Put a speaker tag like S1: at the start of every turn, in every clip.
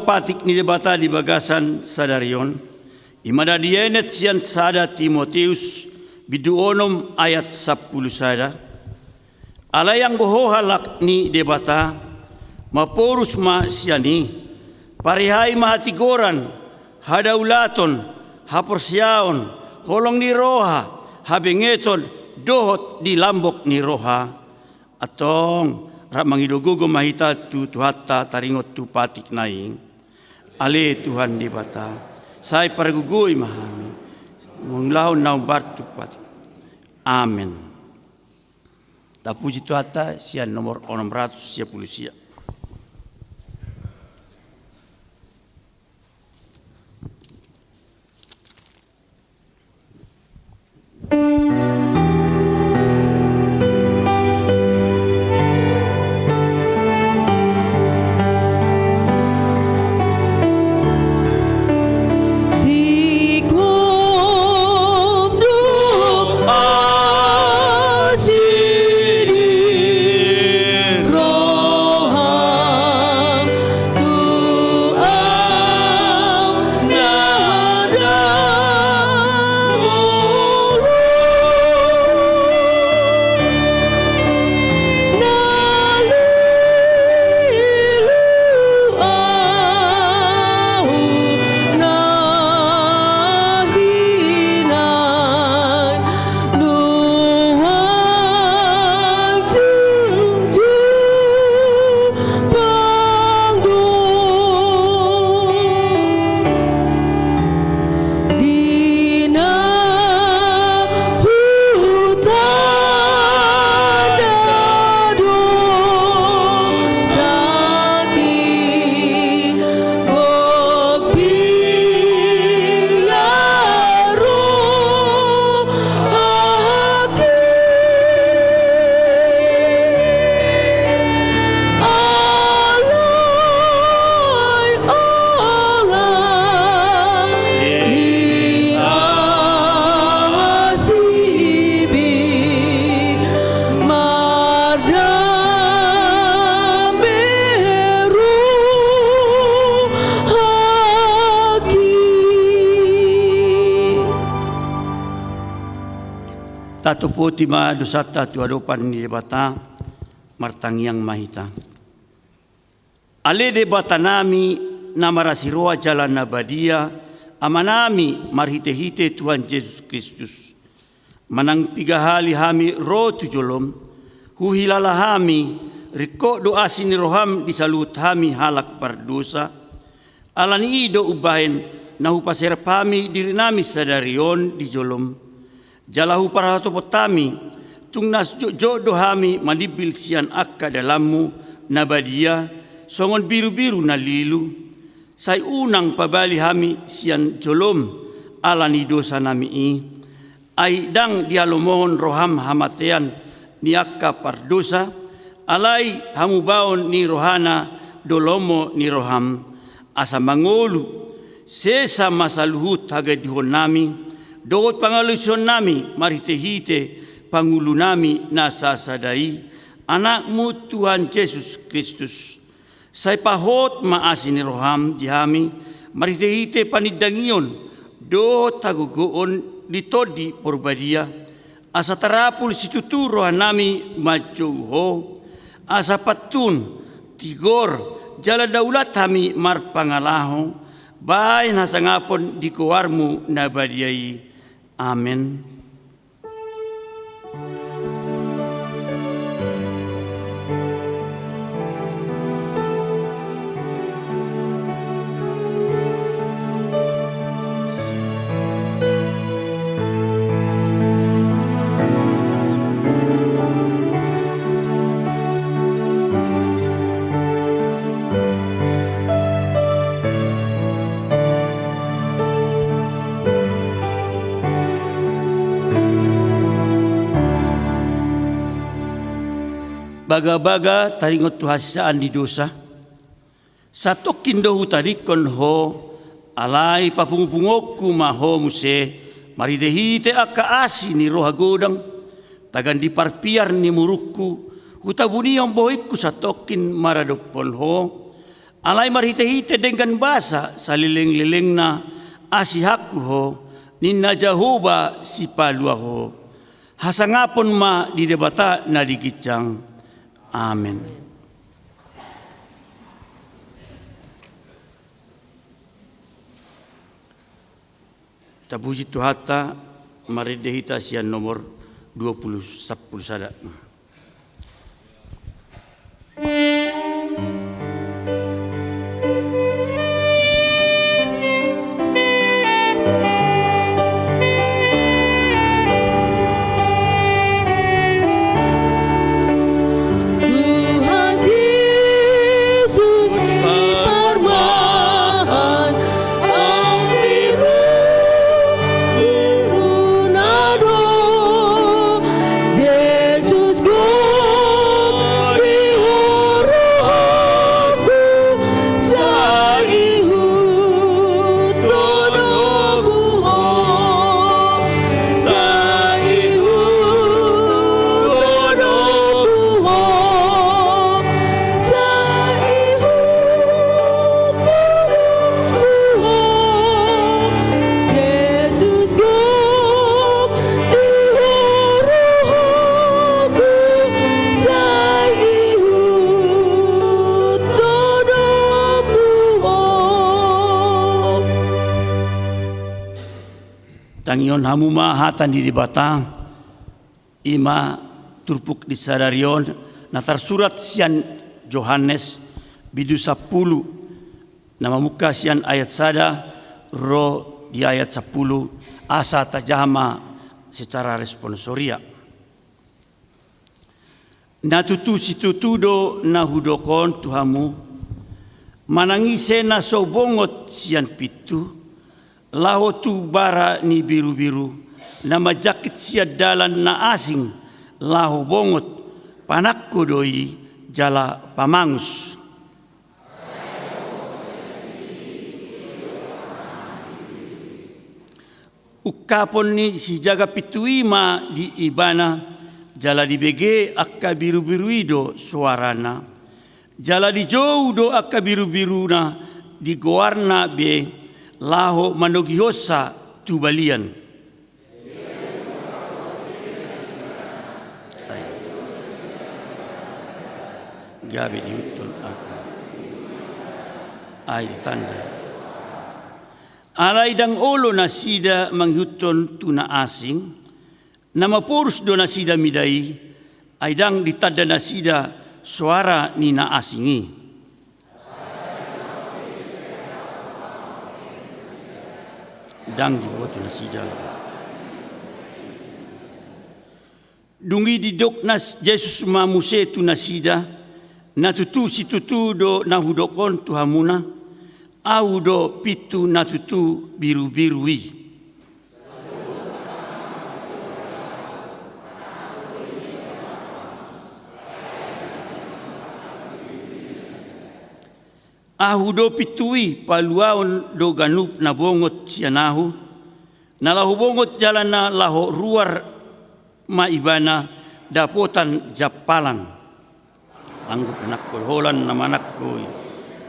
S1: patik ni debata di bagasan sadarion, imada dienet sian sada Timoteus biduonom ayat 10 sada. Alayang goho halak ni debata, maporus ma siani, parihai mahatigoran, hadaulaton, haporsiaon, holong ni roha, habengeton, dohot di lambok ni roha, atong ramangidogogo mahita tu tuhatta taringot tu patik naing, ale Tuhan debata, say paragugui mahami, munglahon naung bartu patik. Amen. Tapuji tuhatta sian nomor 610 sia. Tato po tima dosata tu adopan ni debata martangyang mahita. Ale debata nami na marasiroa jalan nabadia amanami marhite-hite Tuhan Yesus Kristus. Manang pigahali hami ro tujolom huhilala hami riko doa sini roham disalut hami halak pardosa. Alani ido ubahen nahupaserap hami diri nami sadarion di jolom. Jalahu para hatopotami, tung nas jodoh hami manibil sian akka dalammu nabadia, songon biru-biru na lilu, say unang pabali hami sian jolom alani dosa nami ay dang dialomohon roham hamatean ni akka pardosa, alay hamubaon ni rohana dolomo ni roham, asa mangolu, sesa masaluhut hagadihon nami, dogot pangaluson nami, marhite-hite, pangulo nami nasasadai, anakmu Tuhan Yesus Kristus. Say pahot maasin ni roham dihami, marhite-hite panidangion, do tagugoon dito di porbadia, asa tarapul situturohan nami majuho, asa patun, tigor, jala daulat hami marpangalaho, bahay nasangapon di kuwarmu nabadiai. Amen. Baga-baga taringot tuhasaan di dosa. Satok kindohu tarikon ho, alay papungupungokku maho muse, maridehite akka asi ni rohagodang, tagan di parpiar ni murukku, hutabuni ang bohikku satokin maradopon ho, Alay marhite-hite dengan basa sa liling-liling na asihaku ho, ninna Jehovah si palua ho. Hasangapon ma di debata na digicang. Amen. Tabuji tuhata maridehita sian nomor 20 10 sada. Tangion hamu mahatan di bata ima turpuk di sadarion natar surat sian Yohanes bidu 10 nama muka sian ayat sada ro di ayat 10 asa tajama secara responsoria. Natutu situtudo na hudokon tuhamu manangise na sobongot sian pitu laho tu bara ni biru-biru na majakit siya dalan na asing laho bongot panakko doi jala pamangus. Ukapon ni si jaga pituima di ibana jala di bege akka biru-biruido suarana jala di jaudo akka biru-biruna di goarna be laho manogiosa tubalian. Gabi diuton aku. Ay tanda. Alay dang olo na sida manghuton tuna asing, na mapurus do na sida midai, ay dang ditada na sida suara ni na asingi. Dang dibuat na sida. Dungi didok na Jesus mamuse tu na sida, natutu si tutu do nahudokon tu hamuna, au do pitu natutu biru-birui. Ahu do pitui paluaon do ganup na bongot sianahu, na lahu bongot jalan na lahu ruar maibana dapotan japalan. Anggup anak holan na manak koy,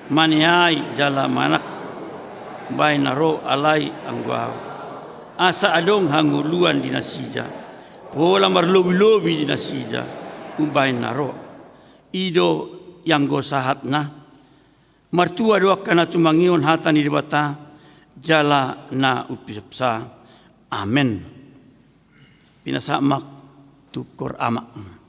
S1: maniay jala manak, bay naro alay angguaw. Asa adong hanguluan di nasida, pola marlobi-lobi di nasida, umbay naro. Ido yang gosahat na, martua doa kana tumangion hata ni dibata jala na upisapsa. Amen. Pinasamak tukor amak.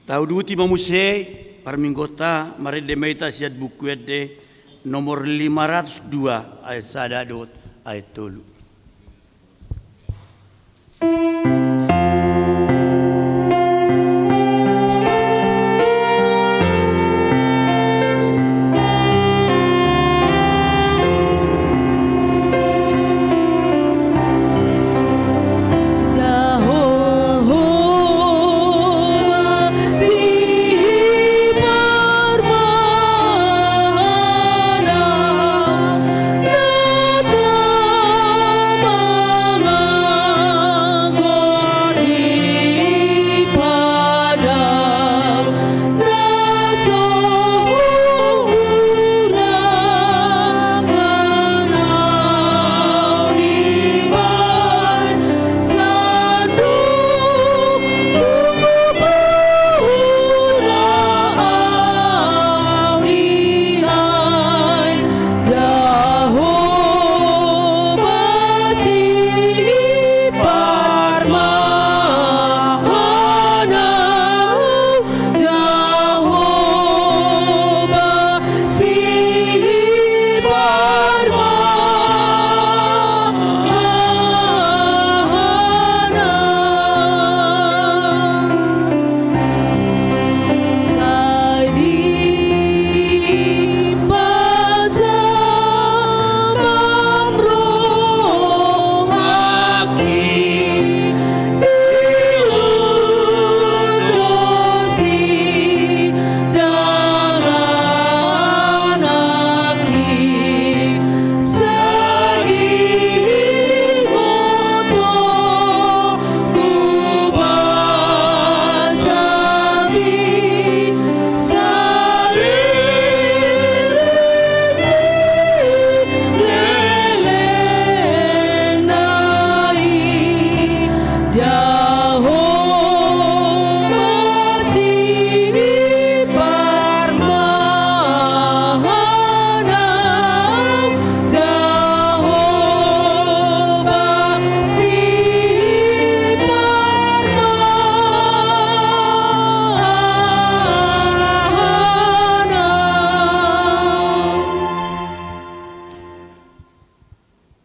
S1: Tau duti mamuse parminggota marede meita siat buku ede nomor 502 ayat sadadot ayat 3.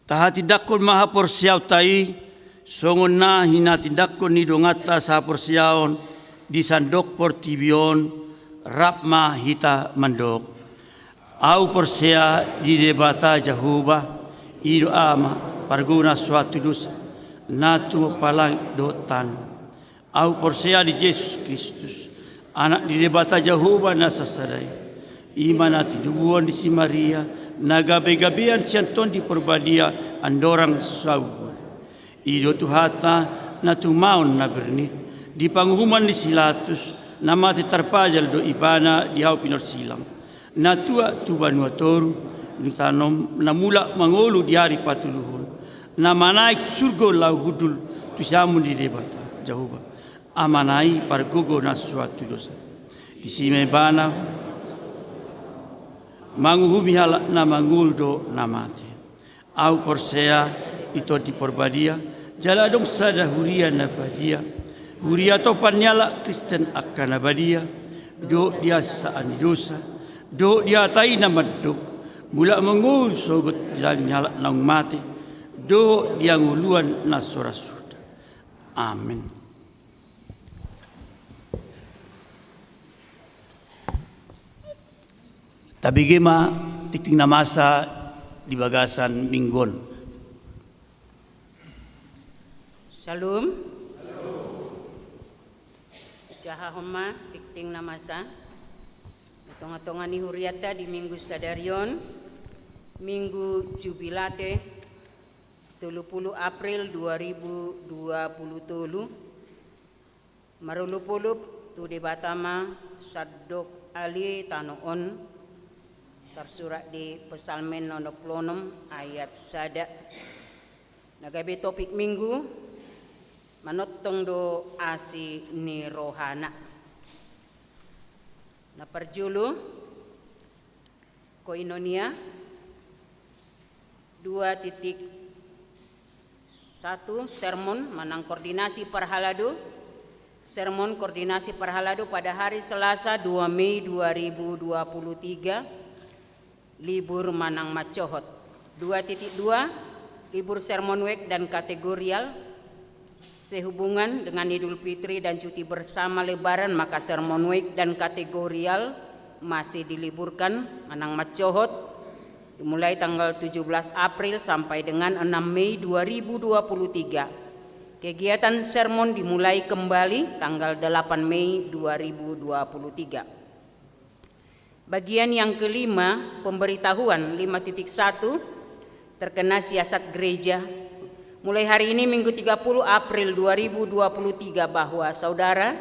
S1: Tahati maha porsiaw tai, songon na hinatindakon ni dongata sa porsiaon, di sandok portibion, rapma hita mandok. Au porsia di debata Jehovah, ido ama parguna suatu dosa, natu palang dotan. Au porsia di Yesus Kristus, anak di debata Jehovah nasasadai. Iman ati dubuan di si Maria, nagabe-gabean sianton di perbadia andorang saubuan. Ido tuhata na tumaon na bernit, di panghuman di silatus, na mati tarpajal do ibana di hau pinor silang. Na tua tubanua toru, ni tanom na mula mangolu di hari patuluhun, na manaik surgo lau hudul tusamun di debata Jehovah. Amanai pargogo na suatu dosa. Di sime bana, manguhumi halak na manguldo na mati. Au porsea ito di porbadia, jaladong sada huria na badia. Huria to panyala Kristen akan na badia. Do dia saan dosa, do dia tay na maduk. Mula mangul sogot lang nyala nang mati. Do dia nguluan na surasuda. Amin. Tabigima titing na masa di bagasan minggon.
S2: Salam. Jaha homa titing na masa. Tonga-tonga ni huriata di minggu sadarion, minggu jubilate 30 April 2023. Marulupulup tu debatama sadok ali tanoon. Tersurat di Pesalmen 66 ayat sada. Nagabe topik minggu manotong do asi ni rohana. Na perjulu koinonia 2.1 sermon manang koordinasi parhalado Sermon Koordinasi Perhalado pada hari Selasa 2 Mei 2023, libur Manang Macohot. 2.2, libur Sermon Week dan kategorial. Sehubungan dengan Idul Fitri dan cuti bersama Lebaran, maka Sermon Week dan kategorial masih diliburkan Manang Macohot dimulai tanggal 17 April sampai dengan 6 Mei 2023. Kegiatan sermon dimulai kembali tanggal 8 Mei 2023. Bagian yang kelima, pemberitahuan 5.1 terkena siasat gereja. Mulai hari ini Minggu 30 April 2023 bahwa Saudara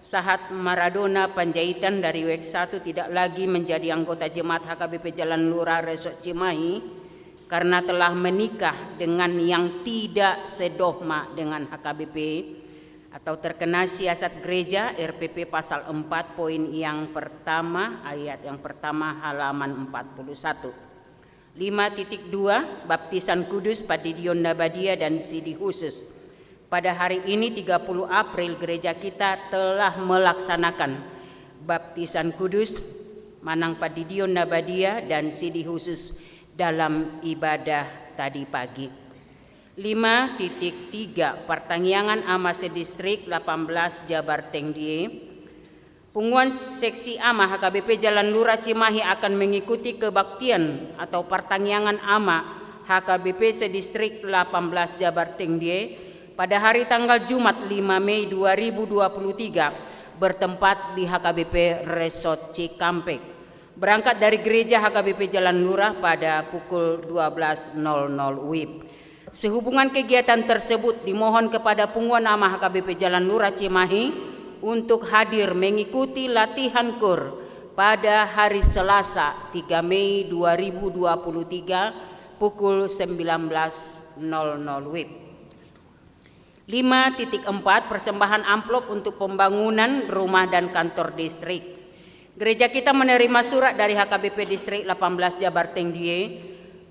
S2: Sahat Maradona Panjaitan dari WEK 1 tidak lagi menjadi anggota Jemaat HKBP Jalan Lurah Resort Cimahi karena telah menikah dengan yang tidak sedogma dengan HKBP atau terkena siasat gereja RPP pasal 4 poin yang pertama ayat yang pertama halaman 41. 5.2 Baptisan Kudus Padidion Nabadia dan Sidi Khusus. Pada hari ini 30 April gereja kita telah melaksanakan Baptisan Kudus Manang Padidion Nabadia dan Sidi Khusus dalam ibadah tadi pagi. 5.3 Pertangyangan Amase Distrik 18 Jabar Tengdie. Punguan Seksi AMA HKBP Jalan Lurah Cimahi akan mengikuti kebaktian atau pertangyangan AMA HKBP Sedistrik 18 Jabar Tengdie pada hari tanggal Jumat 5 Mei 2023 bertempat di HKBP Resort Cikampek. Berangkat dari gereja HKBP Jalan Lurah pada pukul 12.00 WIB. Sehubungan kegiatan tersebut dimohon kepada Punguan AMA HKBP Jalan Lurah Cimahi untuk hadir mengikuti latihan KUR pada hari Selasa 3 Mei 2023 pukul 19.00 WIB. 5.4 Persembahan amplop untuk pembangunan rumah dan kantor distrik. Gereja kita menerima surat dari HKBP Distrik 18 Jabar Tengdie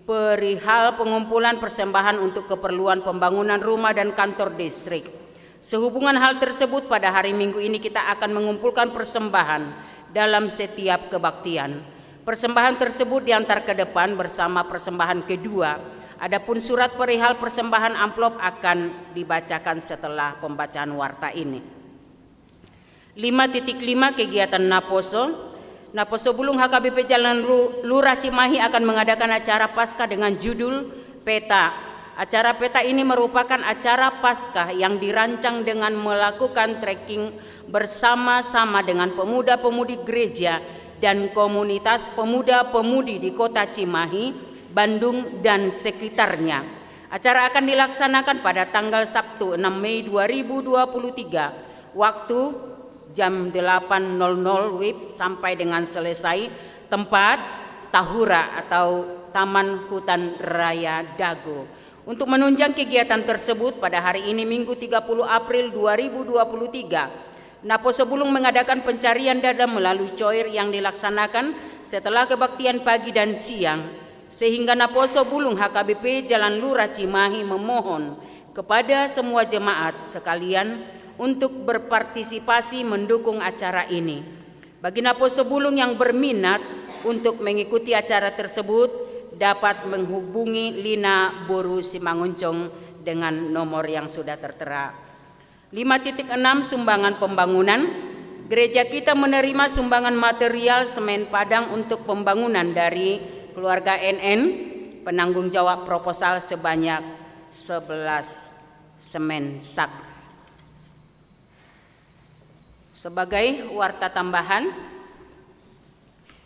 S2: perihal pengumpulan persembahan untuk keperluan pembangunan rumah dan kantor distrik. Sehubungan hal tersebut pada hari Minggu ini kita akan mengumpulkan persembahan dalam setiap kebaktian. Persembahan tersebut diantar ke depan bersama persembahan kedua. Adapun surat perihal persembahan amplop akan dibacakan setelah pembacaan warta ini. 5.5 Kegiatan Naposo. Naposo Bulung HKBP Jalan Lurah Cimahi akan mengadakan acara Paskah dengan judul Peta. Acara Peta ini merupakan acara Paskah yang dirancang dengan melakukan trekking bersama-sama dengan pemuda-pemudi gereja dan komunitas pemuda-pemudi di kota Cimahi, Bandung dan sekitarnya. Acara akan dilaksanakan pada tanggal Sabtu 6 Mei 2023 waktu jam 8.00 WIB sampai dengan selesai. Tempat Tahura atau Taman Hutan Raya Dago. Untuk menunjang kegiatan tersebut pada hari ini Minggu 30 April 2023 Naposo Bulung mengadakan pencarian dada melalui coir yang dilaksanakan setelah kebaktian pagi dan siang, sehingga Naposo Bulung HKBP Jalan Lurah Cimahi memohon kepada semua jemaat sekalian untuk berpartisipasi mendukung acara ini. Bagi Naposo Bulung yang berminat untuk mengikuti acara tersebut dapat menghubungi Lina Boru Simanguncong dengan nomor yang sudah tertera. 5.6 Sumbangan pembangunan. Gereja kita menerima sumbangan material semen padang untuk pembangunan dari keluarga NN, penanggung jawab proposal sebanyak 11 semen sak. Sebagai warta tambahan,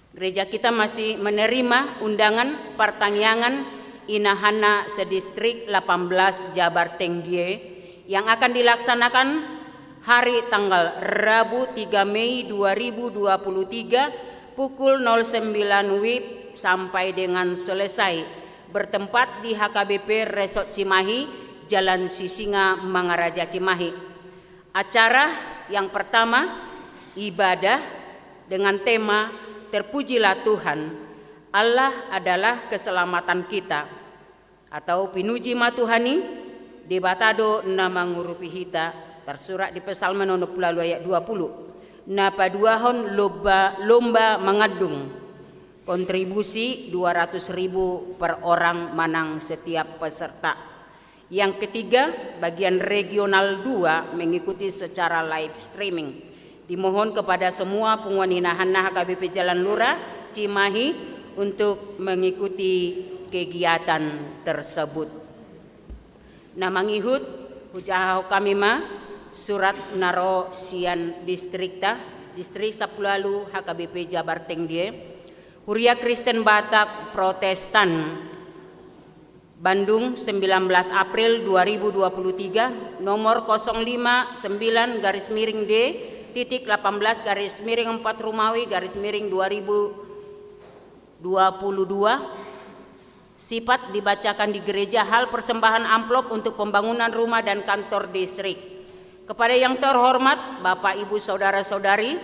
S2: gereja kita masih menerima undangan pertangyangan Inahana Sedistrik 18 Jabar Tengdie yang akan dilaksanakan hari tanggal Rabu 3 Mei 2023 pukul 09 WIB sampai dengan selesai, bertempat di HKBP Resort Cimahi, Jalan Sisinga, Mangaraja Cimahi. Acara yang pertama, ibadah dengan tema Terpujilah Tuhan, Allah adalah keselamatan kita, atau Pinuji Matuhani, Debatado Nama Ngurupihita, tersurat di Psalm 60 ayat 20. Napaduahon lomba mengandung kontribusi 200.000 per orang manang setiap peserta. Yang ketiga, bagian regional 2 mengikuti secara live streaming. Dimohon kepada semua penguaninahan HKBP Jalan Lura Cimahi untuk mengikuti kegiatan tersebut. Namangihut hujah kami surat naro sian distrik Sapulalu HKBP Jabar Tengdie Huria Kristen Batak Protestan Bandung 19 April 2023 nomor 059-D-18-4 Romawi-2022 sifat dibacakan di gereja hal persembahan amplop untuk pembangunan rumah dan kantor distrik. Kepada yang terhormat Bapak Ibu Saudara-saudari,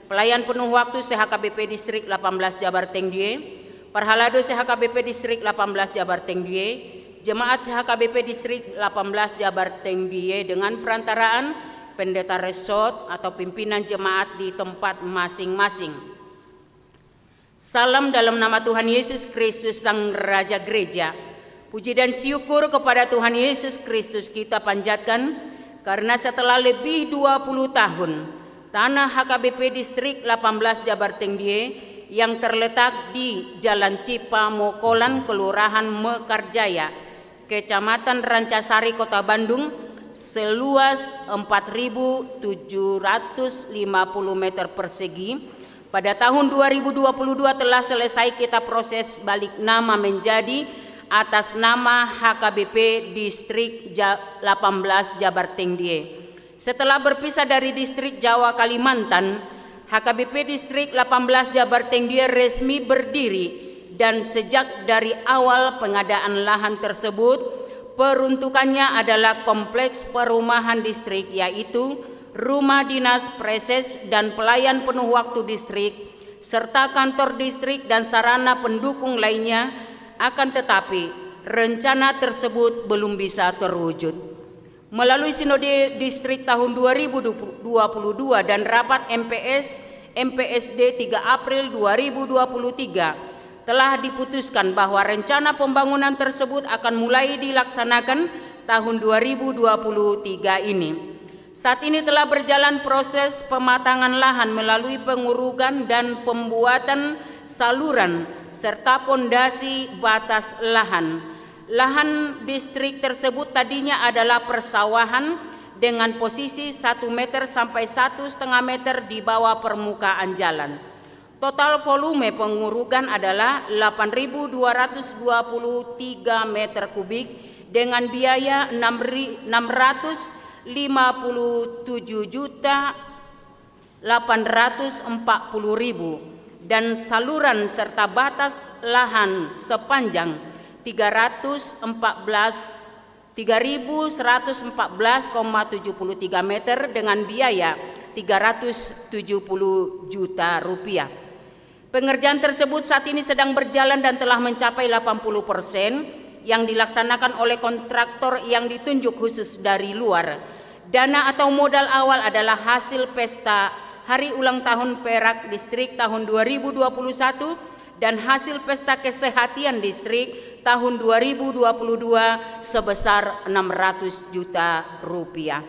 S2: pelayan penuh waktu CHKBP Distrik 18 Jabar Tengdie, Perhalado CHKBP Distrik 18 Jabar Tengdie, Jemaat CHKBP Distrik 18 Jabar Tengdie dengan perantaraan pendeta resort atau pimpinan jemaat di tempat masing-masing. Salam dalam nama Tuhan Yesus Kristus Sang Raja Gereja. Puji dan syukur kepada Tuhan Yesus Kristus kita panjatkan karena setelah lebih 20 tahun tanah HKBP Distrik 18 Jabar Tengdie yang terletak di Jalan Cipamokolan, Kelurahan Mekarjaya, Kecamatan Rancasari, Kota Bandung, seluas 4.750 meter persegi. Pada tahun 2022 telah selesai kita proses balik nama menjadi atas nama HKBP Distrik 18 Jabar Tengdie. Setelah berpisah dari Distrik Jawa Kalimantan, HKBP Distrik 18 Jabar Tengdie resmi berdiri dan sejak dari awal pengadaan lahan tersebut peruntukannya adalah kompleks perumahan distrik, yaitu rumah dinas, preses dan pelayan penuh waktu distrik serta kantor distrik dan sarana pendukung lainnya. Akan tetapi rencana tersebut belum bisa terwujud. Melalui Sinode Distrik tahun 2022 dan rapat MPSD 3 April 2023 telah diputuskan bahwa rencana pembangunan tersebut akan mulai dilaksanakan tahun 2023 ini. Saat ini telah berjalan proses pematangan lahan melalui pengurugan dan pembuatan saluran serta pondasi batas lahan. Lahan distrik tersebut tadinya adalah persawahan dengan posisi 1 meter sampai 1,5 meter di bawah permukaan jalan. Total volume pengurugan adalah 8.223 meter kubik dengan biaya 657.840.000 dan saluran serta batas lahan sepanjang 3.114,73 meter dengan biaya 370 juta rupiah. Pengerjaan tersebut saat ini sedang berjalan dan telah mencapai 80% yang dilaksanakan oleh kontraktor yang ditunjuk khusus dari luar. Dana atau modal awal adalah hasil pesta Hari Ulang Tahun Perak Distrik tahun 2021 dan hasil pesta kesehatan distrik tahun 2022 sebesar 600 juta rupiah.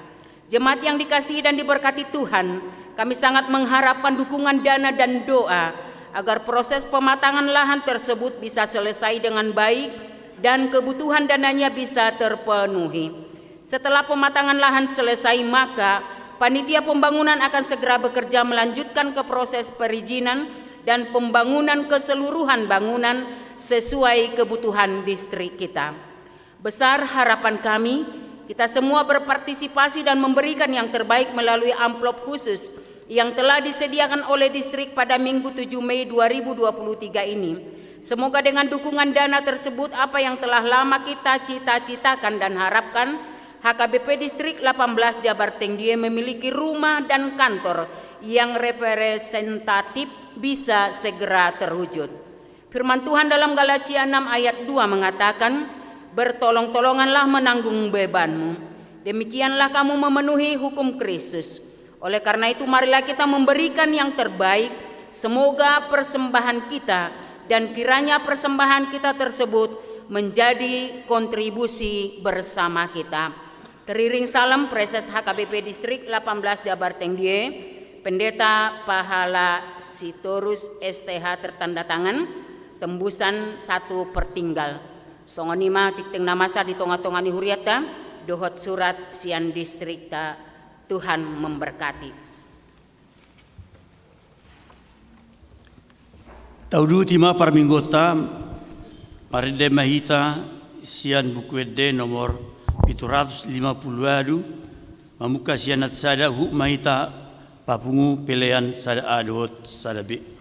S2: Jemaat yang dikasihi dan diberkati Tuhan, kami sangat mengharapkan dukungan dana dan doa agar proses pematangan lahan tersebut bisa selesai dengan baik dan kebutuhan dananya bisa terpenuhi. Setelah pematangan lahan selesai, maka panitia pembangunan akan segera bekerja melanjutkan ke proses perizinan dan pembangunan keseluruhan bangunan sesuai kebutuhan distrik kita. Besar harapan kami, kita semua berpartisipasi dan memberikan yang terbaik melalui amplop khusus yang telah disediakan oleh distrik pada Minggu 7 Mei 2023 ini. Semoga dengan dukungan dana tersebut apa yang telah lama kita cita-citakan dan harapkan, HKBP Distrik 18 Jabar Tengdie memiliki rumah dan kantor yang representatif bisa segera terwujud. Firman Tuhan dalam Galatia 6 ayat 2 mengatakan, bertolong-tolonganlah menanggung bebanmu. Demikianlah kamu memenuhi hukum Kristus. Oleh karena itu marilah kita memberikan yang terbaik. Semoga persembahan kita dan kiranya persembahan kita tersebut menjadi kontribusi bersama kita. Teriring salam Preses HKBP Distrik 18 Jabar Tengdie, Pendeta Pahala Sitorus STH tertanda tangan, tembusan 1 pertinggal. Songonima tikteng namasa di tonga-tongani huriata, dohot surat sian distrikta. Tuhan memberkati.
S1: Taudu tima parminggota, maride mahita sian bukuede nomor 750 mamuka sianat sada hu mahita papungu pelean sada adot sada be.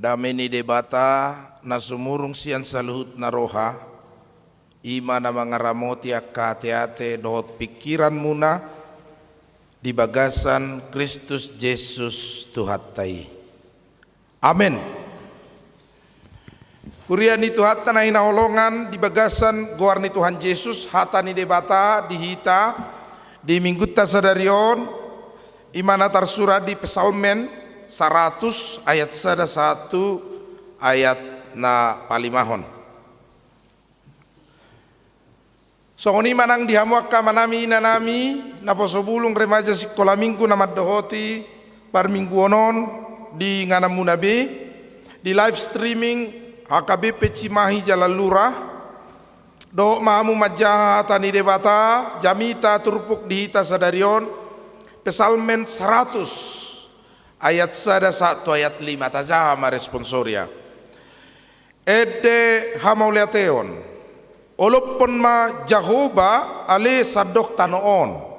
S3: Dameni debata na sumurung sian saluhut na roha, ima na mga ramoti ak kate-ate dohot pikiran muna, di bagasan Kristus Yesus Tuhattai. Amin. Kuriani Tuhatta na hinaholongan di bagasan goar ni Tuhan Yesus hata ni debata dihita di minggutta sadarion imana tersurat di Psalmen 100 ayat 1 ayat na palimahon. Songoni manang dihamuakka manami inanami na posobulung remaja sekolah minggu na maddohoti par minggu onon di nganamu nabe di live streaming HKBP Cimahi Jalan Lurah do mahamu majaha tani debata jamita turpuk dihita sadarion Psalmen 100 ayat 1 ayat 5 tajaha ma responsoria ede hamauliateon olopon ma Jahoba ale sadok tanoon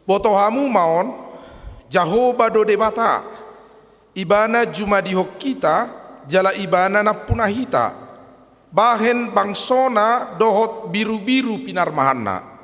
S3: botohamu maon Jahoba do debata ibana juma dihok kita jala ibana na punahita bahen bangsona dohot biru-biru pinar mahanna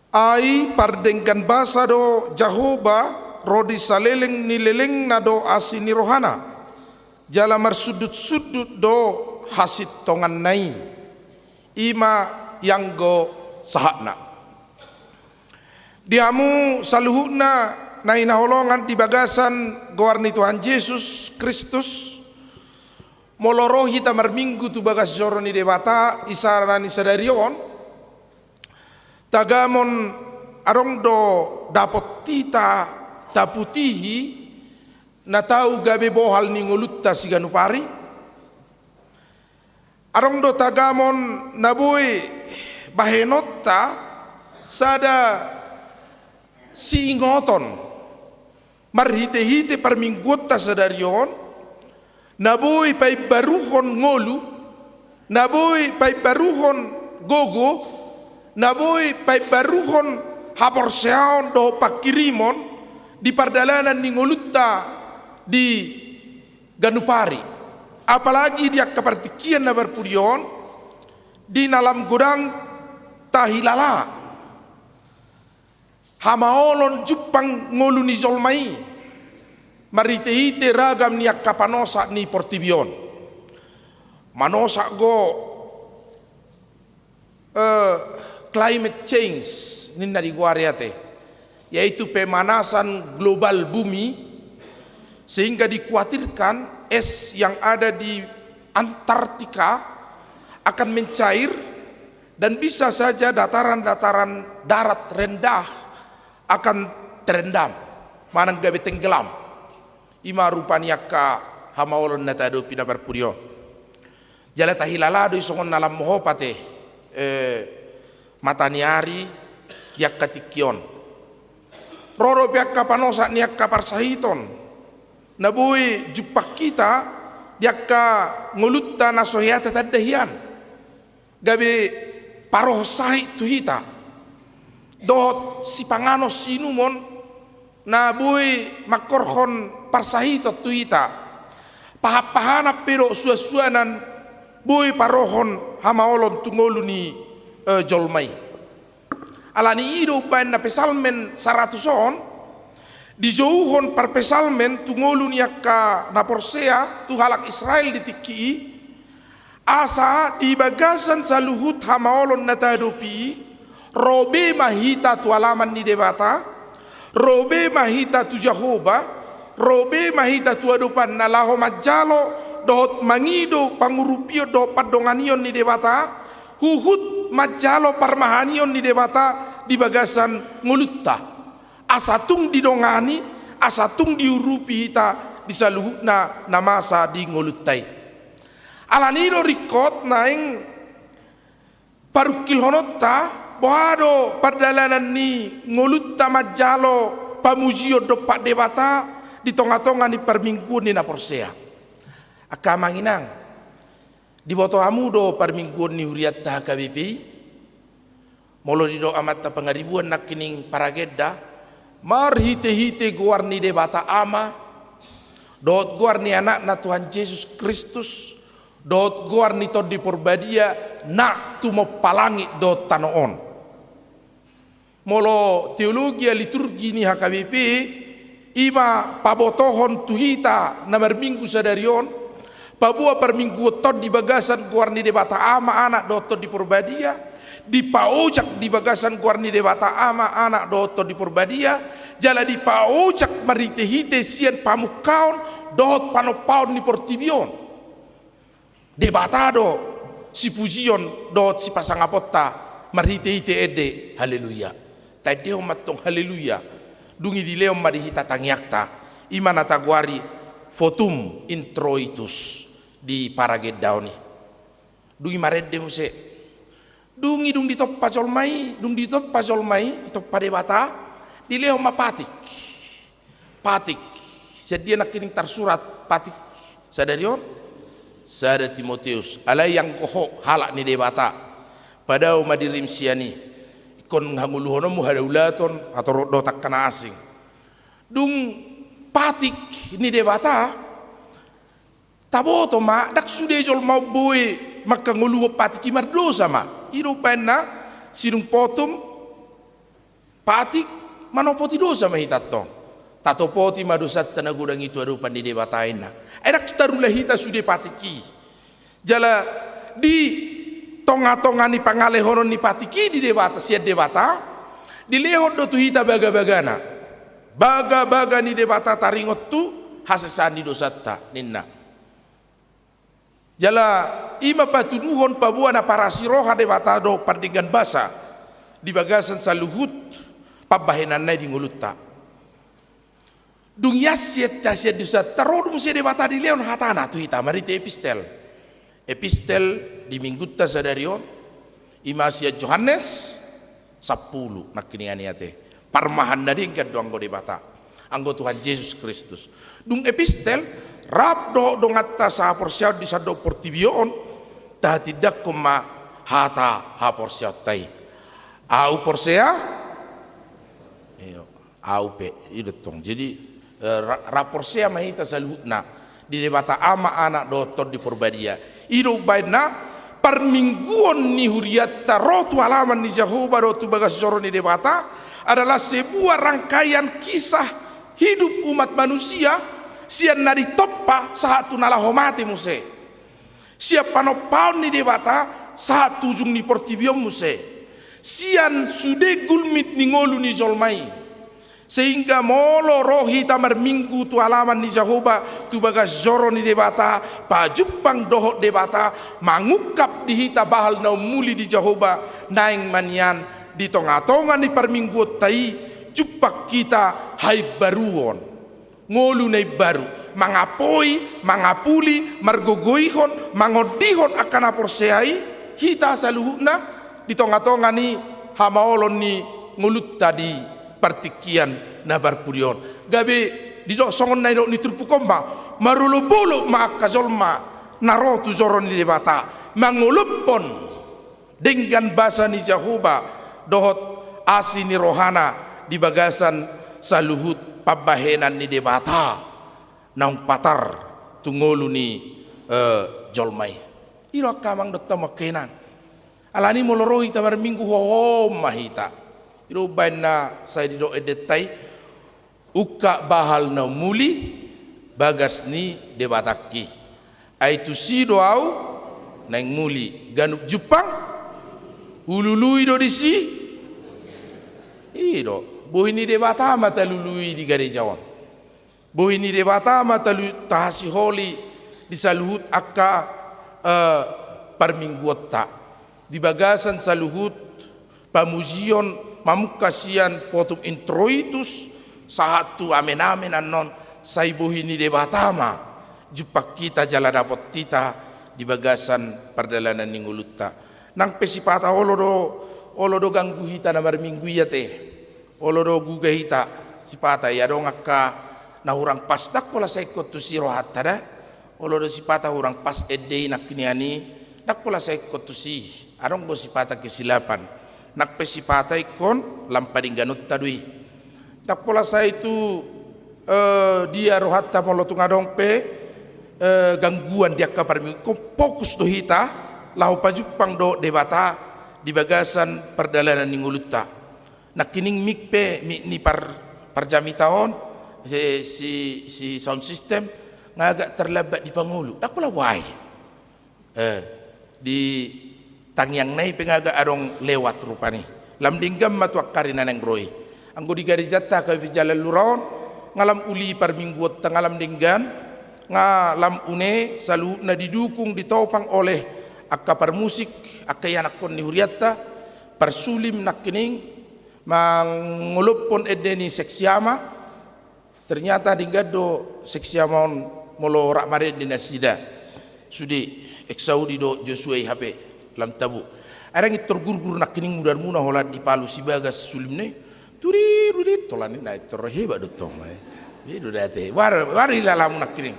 S3: ai pardengkan basa do Jahoba rodi saleleng nileleng na do asini rohana jala marsudut-sudut do hasit tongan nai ima yang go sahakna diamu saluhuna nai naholongan di bagasan goarni Tuhan Yesus Kristus molorohi tamar minggu tu bagas joroni debata isarani sadarion tagamon arong do dapot tita taputihi na tau gabe bohal ni ngolutta siganupari arong do tagamon naboy bahenotta sada si ingoton marhite-hite parmingguotta sadarion naboy pay baruhon ngolu naboy pay baruhon gogo naboy pay baruhon haporseaon do pakirimon di pardalanan ni ngolutta di Ganupari apalagi dia kepartikian na berpurion di nalam godang tahilala hamaolon Jepang ngolu ni zolmai marite-hite ragam ni kapanosa ni portibion manosa go climate change ninna di guariate yaitu pemanasan global bumi sehingga dikhawatirkan es yang ada di Antartika akan mencair dan bisa saja dataran-dataran darat rendah akan terendam manang gabe tenggelam ima rupaniaka hamaolon natado pina berpurio jala tahilala do isongon nalam mohopate mataniari diak katikion roro piak kapanosa niak kaparsahiton nabui jupak kita diak ka ngolutta nasohiata tadahian gabe paroh sahit tuhita dot si pangano sinumon nabui makorhon parsahito tuhita pahap-pahana pero suasuanan bui parohon hamaolon tungolu ni jolmai alani ido ban na Psalmen 100 dijauhon par Psalmen tungolu niaka na porsea tu halak Israel ditiki asa di bagasan saluhut hamaolon natadopi robe mahita tu alaman ni debata robe mahita tu Jahoba robe mahita tu adupan na laho majalo dohot mangido pangurupio do padonganion ni debata huhut majalo parmahanion di debata di bagasan ngolutta asatung didongani asatung diurupi hita disaluhutna namasa di ngoluttai alaniro rikot naing parukil honotta bohado pardalanan ni ngolutta majalo pamujio do pak debata di tonga-tonga ni perminggu ni na porsea akamanginang Di boto amu do parmingguan ni huriat ta HKBP. Molo di do amat ta pangaribuan nak kining paragedda. Mar hite-hite guar ni debata ama. Dot guar ni anak na Tuhan Yesus Kristus. Dot guar ni to di porbadia nak tu mo palangi dot tanoon. Molo teologi liturgi ni HKBP ima pabotohon tuhita na minggu sadarion. Pabua per minggu tot di bagasan kuarni debata ama anak doto di Purbadia, di paujak di bagasan kuarni debata ama anak doto di Purbadia, jala di paujak marite-hite sian pamukaon dot panopaon di Portibion. Debatado si pujion dot si pasangapotta marite-hite ede haleluya. Tadeo matong haleluya. Dungi di leom marihita tangiakta imana taguari fotum introitus di parageddaw ni. Dungi maredde muse. Dungi dung ditop pajolmai, dung ditop pajolmai, itop padebata, di leho mapatik. Patik. Sedia nak kining tersurat patik. Sadarion? Sada Timoteus. Alay yang kohok halak ni debata. Padao madirim siani. Ikon nganguluhono mu hadaulaton atau dotak kana asing. Dung patik ni debata. Tabo to ma dak sude jol mau boy makangulu patiki mardo sama iro penna sinung potom patik manopoti dosa mahitato tato poti madosat tanagurang itu arupan di debatain na edak kita rulahita sude patiki jala di tonga-tonga ni pangalehonon ni patiki di debata siat debata di lehot do tuhita baga-bagana baga-baga ni debata taringot tu hasesani dosata ninna. Jala ima patuduhon pabuana para siroha debata do pandingan basa di bagasan saluhut pabahenan na di ngulutta. Dung yasyet tasyet dusa tarodum se debata di leon hatana tu hita marite epistel. Epistel di minggutta sadarion ima sia Johannes 10 nakini aniate. Parmahan na din kaddo anggo debata. Anggo Tuhan Yesus Kristus. Dung epistel rap do ngatta sa porsia di sado portibion ta tidak kuma hata ha porsia tai au porsia au pe idotong jadi raporsia mahita saluhna di debata ama anak dotor di Purbadia ido baina permingguan ni huriata rotu halaman di Jehovah rotu bagas joro ni debata adalah sebuah rangkaian kisah hidup umat manusia sian nari toppa satu nalahomati muse siap panopaun ni debata satu jung ni portibion muse sian sude gulmit ni ngolu ni jolmai sehingga molo rohi tamar minggu tu alaman ni Jehovah tu bagas joro ni debata pajupang dohot debata mangukap dihita bahal na muli di Jehovah naing manian di tonga-tonga ni perminggu tai jupak kita hai baruon ngolu nay baru mangapoi mangapuli margogoihon mangodihon akan aporseai kita saluhuna di tonga-tonga ni hamaolon ni ngulut tadi partikian nabar purion gabe di do songon nay do ni turpukomba marulubulu makazolma narotu zoron ni debata mangulupon dengan bahasa ni Jehovah dohot asi ni rohana di bagasan saluhut pabahenan ni debata nang patar tungolu ni jolmai iro kamang dotta makenan alani moloroi tamar minggu ho mahita iro baina sai di do edetai uka bahal na muli bagas ni debataki aitu si do au nang muli ganup Jepang ulului do disi iro bohini debata mata lului di garejawan bohini debata mata tahasi holi di saluhut akka parmingguotta di bagasan saluhut pamujion mamukasian potom introitus sahatu amen-amen anon sai bohini debata ma jupak kita jala dapat kita di bagasan perdalanan ningulutta nang pesipata olodo ganggu hita na marminggu yate olodo guga hita sipata ya dong akka na hurang pas dak pola sekot tu sirohat tada olodo sipata hurang pas edei nak kiniani nak pula saya kotusi arong go sipata kesilapan nak pesipata ikon lampading ganut tadui nak pula saya itu dia rohatta molotung adong pe gangguan dia kaparmi ko fokus do hita lau pajupang do debata di bagasan perdalanan ningulutta nak kining mikpe ni parjami taon si sound system ngagak terlambat di Pangulu nak pula why di tangyang nai pengaga arong lewat rupani lam dinggam matuak karina nang roy anggo di garijata ka vijala luraon ngalam uli par mingguot tangalam dinggan ngalam une salu na didukung ditopang oleh akapar musik akayanak kon ni huriatta parsulim nakkining mangulupon edeni seksiama ternyata dinggado seksiamon molo rak mare dinasida sudi eksaudi do Joshua HP lam tabu arang tergurgur nak kining mudar muna holat di Palu Sibagas sulimne turi rudi tolani na terheba do tong do date war ilalam nak kining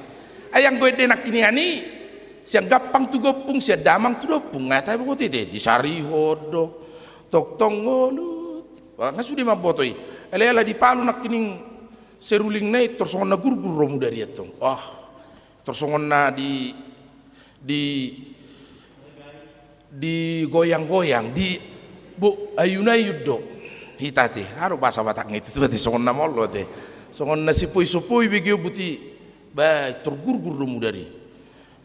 S3: ayang goede nak kining ani siang gappang tu gopung sia damang tu dopung ngata ko tete di sari hodo tok tong ngolut nga sudi mabotoi ala di Palu nak kining seruling nei torsongon na gurgur ro mudari atong torsongon na di goyang-goyang di bu ayuna yudo hitate haro bahasa Batak itu tuh songon na mollo te songon na sipui-sipui bigi buti ba tergurgur do mudari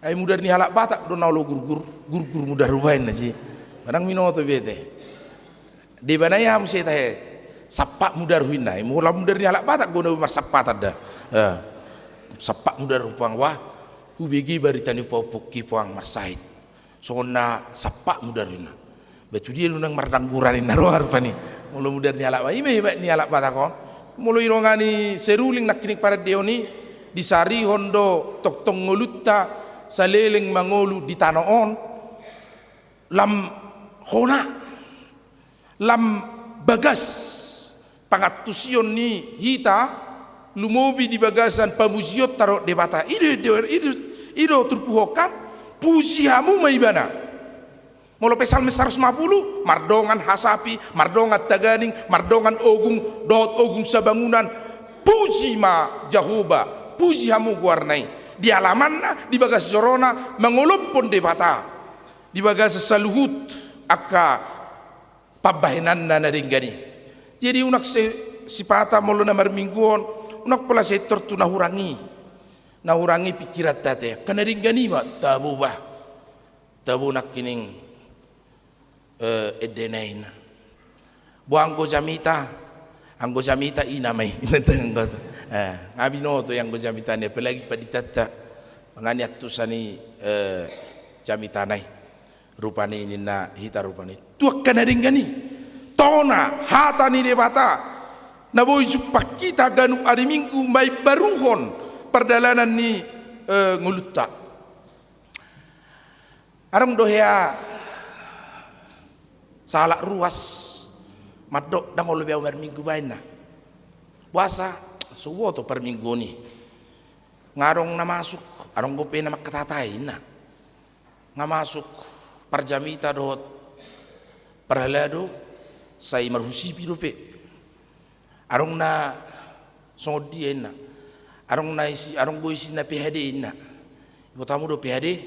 S3: ay mudar ni halak Batak do nawlo gurgur mudar rubain naji barang minoto bete di banaya am se tahe sappak mudar huina mula mudar ni halak Batak gono mar sappat ada sappak mudar rupang wah ubegi baritani popokki puang marsait sona sappak mudarina batu dia lunang mardangguran ina roar pani mulo mudar ni alak wa ime ni alak Batakon mulo irongani seruling nakkining para deoni disari hondo toktong ngolutta saleleng mangolu di tanoon lam hona lam bagas pangatusion ni hita lumobi di bagasan pamuziot taro debata ido terpuhokan pujiamu maibana molo pesal mesar 50 mardongan hasapi mardongan taganing mardongan ogung dot ogung sabangunan puji ma jahoba pujiamu guarnai di alamanna di bagas jorona mangolopon debata di bagas saluhut akka pabahinanna na ringgani jadi unak sipata molo na marmingguon unak pala sektor tu nahurangi pikiran tate kanaringgani ba tabu nak kining edenain buanggo jamita inamay ngabino to yang go jamita ne pelagi paditata mangani atusani jamita nai rupani ini na hita rupani tuak kanaringgani tona hata ni debata naboy supak kita ganu hari Minggu may baruhon perdalanan ni ngulutta aram dohya salak ruas madok dang olo biaw Minggu baina puasa suwo to per minggu ni ngarong na masuk arong gope na makatatay na nga masuk parjamita dohot parhalado say marhusipi dope arong na songod di na arong go isi na PHD na ibo tamu do PHD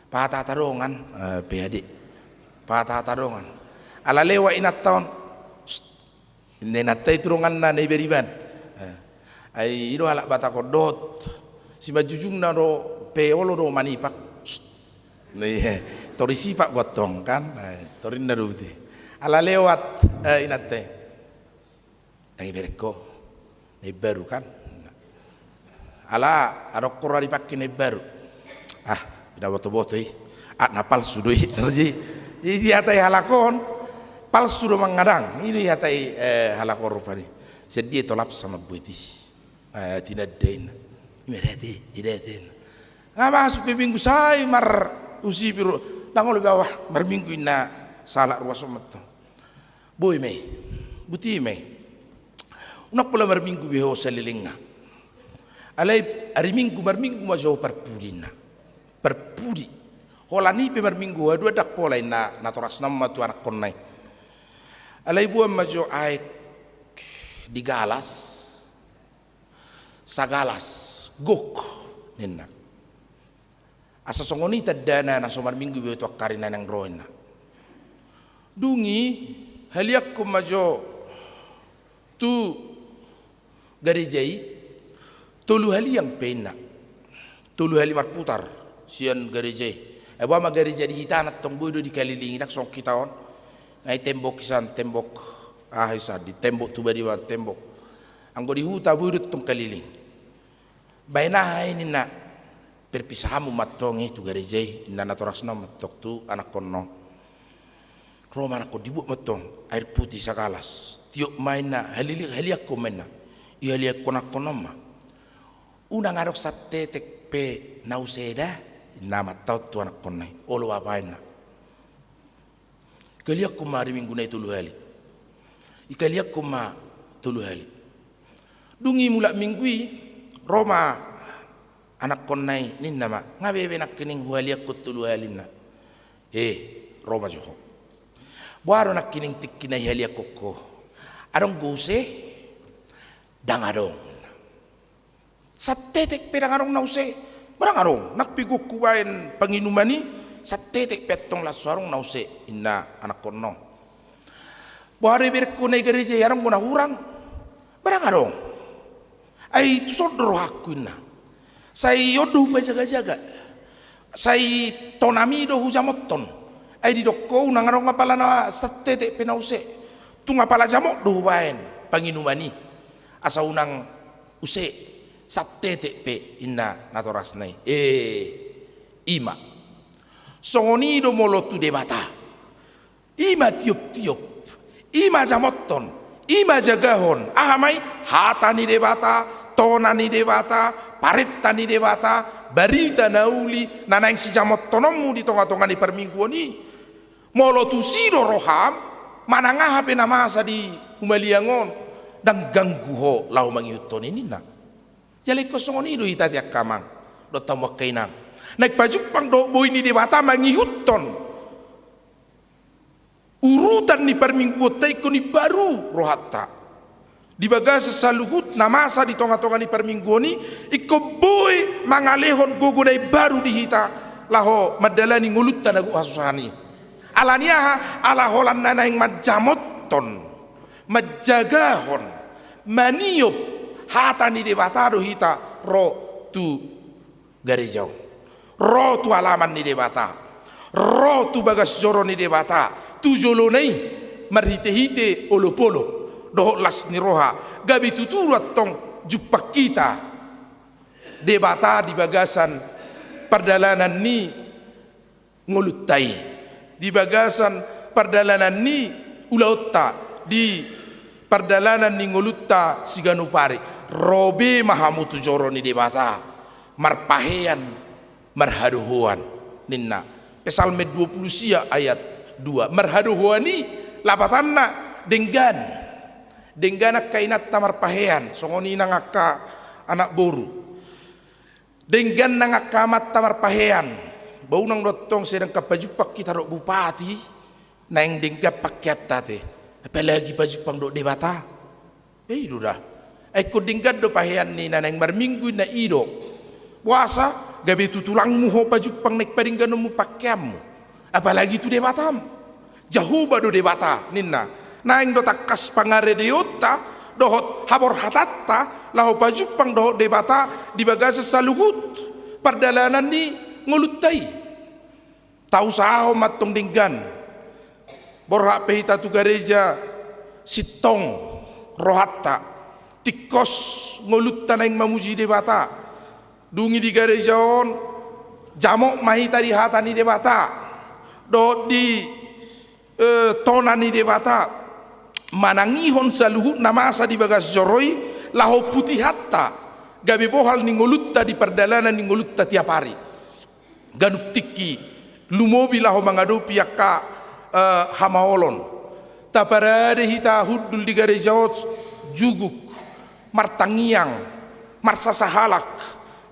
S3: patatarongan PHD patatarongan ala lewa inat taon hindi natay turungan na naiberiban ay iro halak Batakodot si majujung na ro peolo ro manipak tori sipak gotong kan torin na ruti ala lewat inatay naibereko naibaru kan ala arok korari pakai naibaru binaboto-boto na palsu doi nerji isi hatai halakon palsu do mangadang ini hatai halakon rupani sedih tolap sama buitis tidak dain imerati idatin masuk minggu say mar usi biru nangol bawah mar minggu ina salah ruas umat boy me buti me unak pula mar minggu beho salilinga alai hari minggu mar minggu majo perpudina perpudi Holani pe marminggu adu dak polai na toras nama tu anak konai. Alai buam majo aik digalas sagalas gok ninna. Asa songoni tadana na somar minggu beto karina nang roina. Dungi haliak ko majo tu garejai tolu hali yang pena. Tolu hali marputar sian garejai. Eba ma gereja di hitanat tong bodo dikelilingi nak song kitaon. Ngai tembok kisan tembok isa di tembok tu bariwa tembok. Anggo di huta bodo tong keliling. Baina ini na perpisahamu matongi tu gereja na natorasna matok tu anak kono. Roma nak dibuk matong air putih sakalas. Tiok maina haliak ko maina. Ia liak kono ma. Unang arok sate tek pe nauseda. Nama tau tu anak konai, olo apain na. Ikaliak ko mari minggu na tulu hali. Ikaliak ko ma tulu hali. Dungi mula minggui Roma anak konai nin nama ngabebe nak kening hualiak ko tulu hali na. Roma joho. Buaro nak kening tikina haliak ko. Adong guse dang adong. Satetek pedang adong nause. Barang arong nak piguk kuwain panginuman ni sa tetek petong la suarong nause inna anak kono. Buhari berko na gereja yarong kuna hurang. Barang arong ay tusodro hakku inna. Say yodo bajaga-jaga. Say tonami do hujamoton. Ay di dokko unang arong ngapala na sa tetek penause. Tu ngapala jamok do huwain panginuman ni. Asa unang use. Satete pe inna natoras nai ima songoni do molotu debata ima tiup ima jamotton ima jagahon ahamai hatani debata tonani debata parettani debata barita nauli nanang si jamottonommu di tonga-tonga ni permingguani molotu siro roham manangaha pe namasa di humaliangon dan ganggu ho lau mangiuton ini na. Jadi kosongon itu hita tiak kamang, do tamu kainang. Naik pajuk pang do boy ni debata mangihuton. Urutan ni perminggu tay ko ni baru rohatta. Di bagasa saluhut namasa di tonga-tonga ni perminggu ni iko boy mangalehon gogo nay baru di hita laho madala ni ngulut tanagu asusani. Alaniaha ala holan nana yang majamotton, majagahon, maniop. Hata ni debata do hita ro tu garejau. Ro tu alaman ni debata. Ro tu bagas joro ni debata. Tu jolo nei marhite-hite olo-polo. Doh las ni roha. Gabi tuturat tong jupak kita. Debata di bagasan perdalanan ni ngulutai. Di bagasan perdalanan ni ulautta. Di perdalanan ni ngulutta siganupari. Robe mahamutu joro ni debata marpahean marhaduhuan ninna Psalme 20 sia ayat 2 marhaduhuan ni lapatanna denggan kainat tamarpahean songoni nangaka anak boru denggan nangaka mat tamarpahean bau nang dotong sedang kapajupak kita ro bupati nang dengga paket tate apalagi pajupang do debata dah Eko dingkat do pahean ni nanang marminggu na ido. Puasa gabi tutulangmu ho pajupang nek paringganomu pakyamu. Apalagi tu debatam. Jauh bado debata ninna. Naing do takas pangare deota dohot habor hatatta laho pajupang dohot debata di bagasa saluhut. Perdalanan ni ngulutai. Tau saho matong dinggan. Borhak pehita tu gereja sitong rohatta. Tikos ngulut tanang mamuji debata dungi di garejaon jamok mahi tadi hatani debata do di tonani debata manangihon saluhut namasa di bagas joroi laho putih hatta gabi bohal ni ngulutta di perdalanan ni ngulutta tiap hari ganuk tiki lumobi laho mangadopi yakka hamaolon taparade hita huddul di garejaon juguk martangiang marsasahalak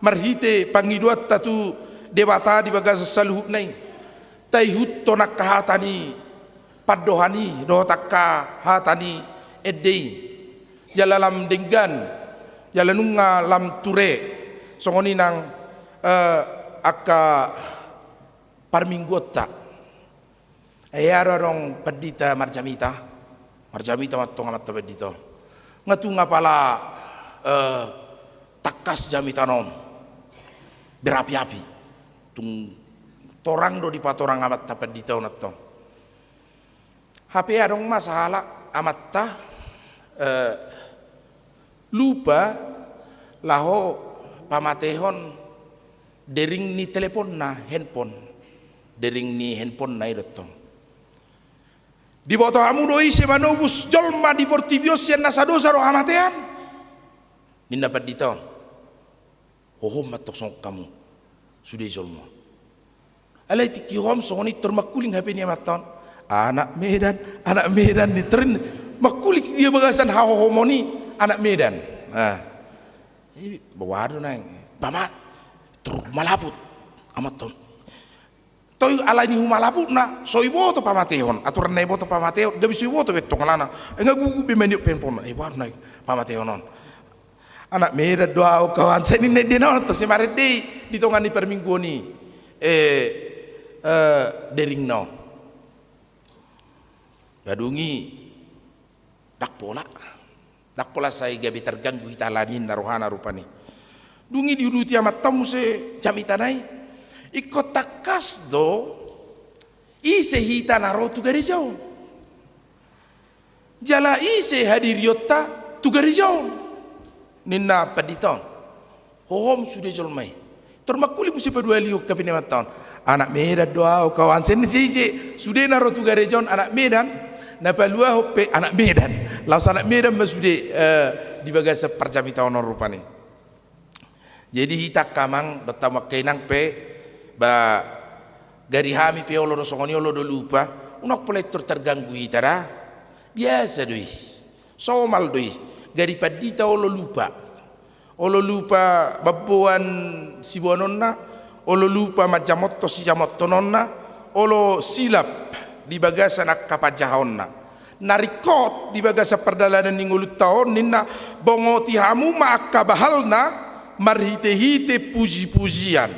S3: marhite pangiduat tatu debata di bagasa saluhut nai taihut to nakahatani padohani do takka hatani edei jalalam denggan jalanunga lam ture songoni nang aka parminggota ayara rong pedita marjamita matong amat pedito ngatunga pala takas jamitanon berapi-api tung torang do di patorang amat pedito natong HP arong masalah amat ta lupa laho pamatehon dering ni telepon na handphone dering ni handphone na idotong di boto amu doi se manobus jolma di portibios yan nasa dosa ro amatean ninda padito hohom matosong kamu sudah jolma alai tikihom songoni termakuling HP ni amaton anak Medan ni tren makulik dia bagasan hahohomoni anak Medan ini bawado nang pamat terus malaput amaton toy alani humalaput na soibo to pamatehon aturan nebo to pamatehon gabi soibo to betong lana enggak gugu bimeni penpon war na pamatehon non anak Medan doa kawan saya ni denon to semare dei ditongan di perminggu ni dering no gadungi dak pola saya gabi terganggu kita lanin narohana rupani dungi diuruti amat tamu se jamitanai ikut takas do ise hita naro tu gari jauh jala ise hadir yota tu gari jauh ninna paditon hom sudah jolmai termakuli musi pedua liuk kabine maton anak Medan doa kawan sen jiji sudah naro tu gari jauh anak Medan na palua hope anak Medan laus anak Medan masude di bagas perjamita honor rupani jadi hita kamang dotama kenang pe ba gari hami pe olo songoni olo do lupa unok pelektor terganggu itara biasa doi somal doi gari padita olo lupa babuan sibuanonna olo lupa majamotto si jamotto nonna olo silap di bagasan akapajahonna narikot di bagasa perdalanan ningulut tahun ninna bongoti hamu ma akabahalna marhite-hite puji-pujian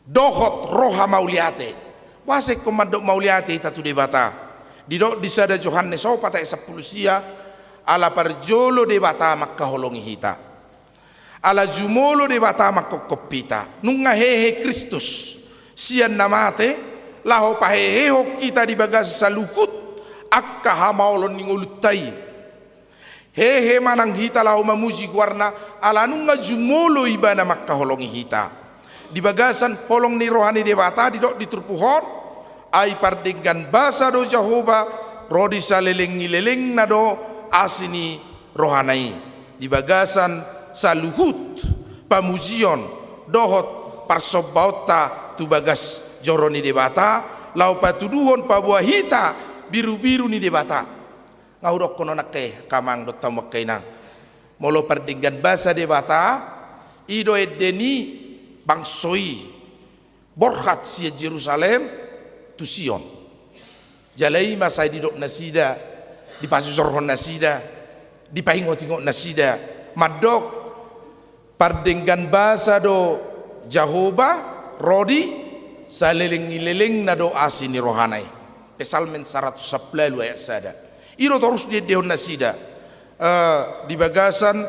S3: dohot roha mauliate wase komando mauliate tatu debata didok disada Johannes so patai 10 sia ala parjolo debata makka holongi hita ala jumolo debata makko kopita nunga hehe Kristus sian namate laho pahehe hok kita di bagas saluhut akka hamaolon ningulutai hehe manang hita laho mamuji warna ala nunga jumolo ibana makka holongi hita di bagasan holong ni rohani dewata didok diterpuhon ai pardenggan basa do Jehovah rodi saleleng-leleng nado asini rohanai di bagasan saluhut pamujion dohot parsobauta tu bagas joroni debata lau patuduhon pabuahita biru-biru ni debata ngaurok kono nakke kamang do tamu kainang molo pardenggan basa debata ido edeni bangsoi borkat sia Jerusalem tu Sion jalai masai di dok nasida di pasusor nasida di paingot-ingot nasida madok pardenggan basa do Jehovah rodi saleleng-leleng na do asini rohanai pesalmen 110 ayat sada iro terus di dehon nasida di bagasan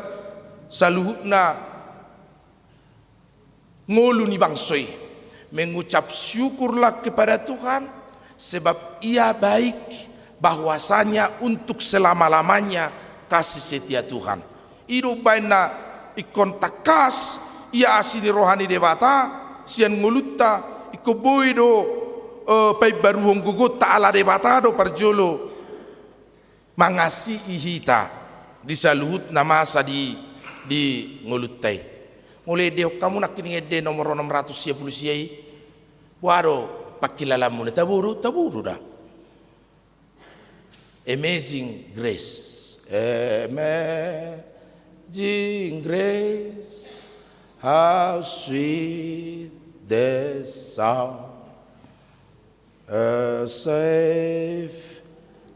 S3: saluhutna ngolu ni bangsoi mengucap syukurlah kepada Tuhan sebab ia baik bahwasanya untuk selama-lamanya kasih setia Tuhan ido baina ikon takas ia asini rohani dewata sian ngulutta ikoboy do pai baruhong gugut ta'ala dewata do parjolo mangasi ihita disaluhut namasa di nguluttai mulai dia kamu nak kini ede nomor 610 siai waro pakilalamu taburu dah amazing grace amazing grace how sweet the sound Save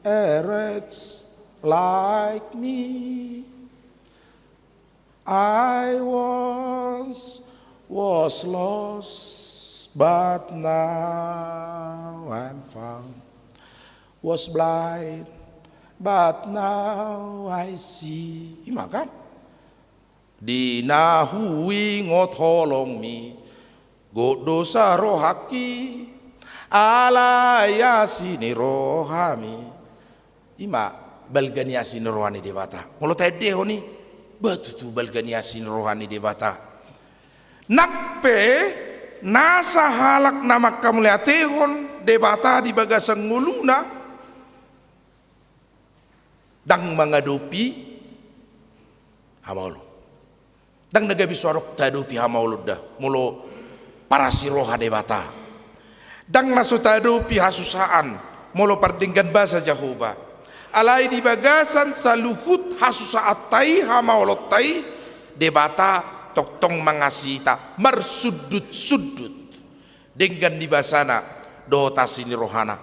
S3: a wretch like me. I once was lost, but now I'm found. Was blind, but now I see. Imakan. Di nahui ngotolong mi, godosa rohaki, ala yasini rohami. Ima balgani yasin rohani devata. Molo tayo ni, batu tu balgani yasin rohani devata. Nakpe nasa halak nama kamuliatehon devata di bagasang nguluna, dang mengadupi hamaulo. Dang nagabi suarok tadupi hamaulo dah mulo para siroha devata. Dang nasu tadupi hasusaan mulo pardinggan bahasa Jehovah. Alai di bagasan saluhut hasusaat tai hamaulo tai devata toktong mangasita mersudut-sudut dengan di basana dota sini rohana.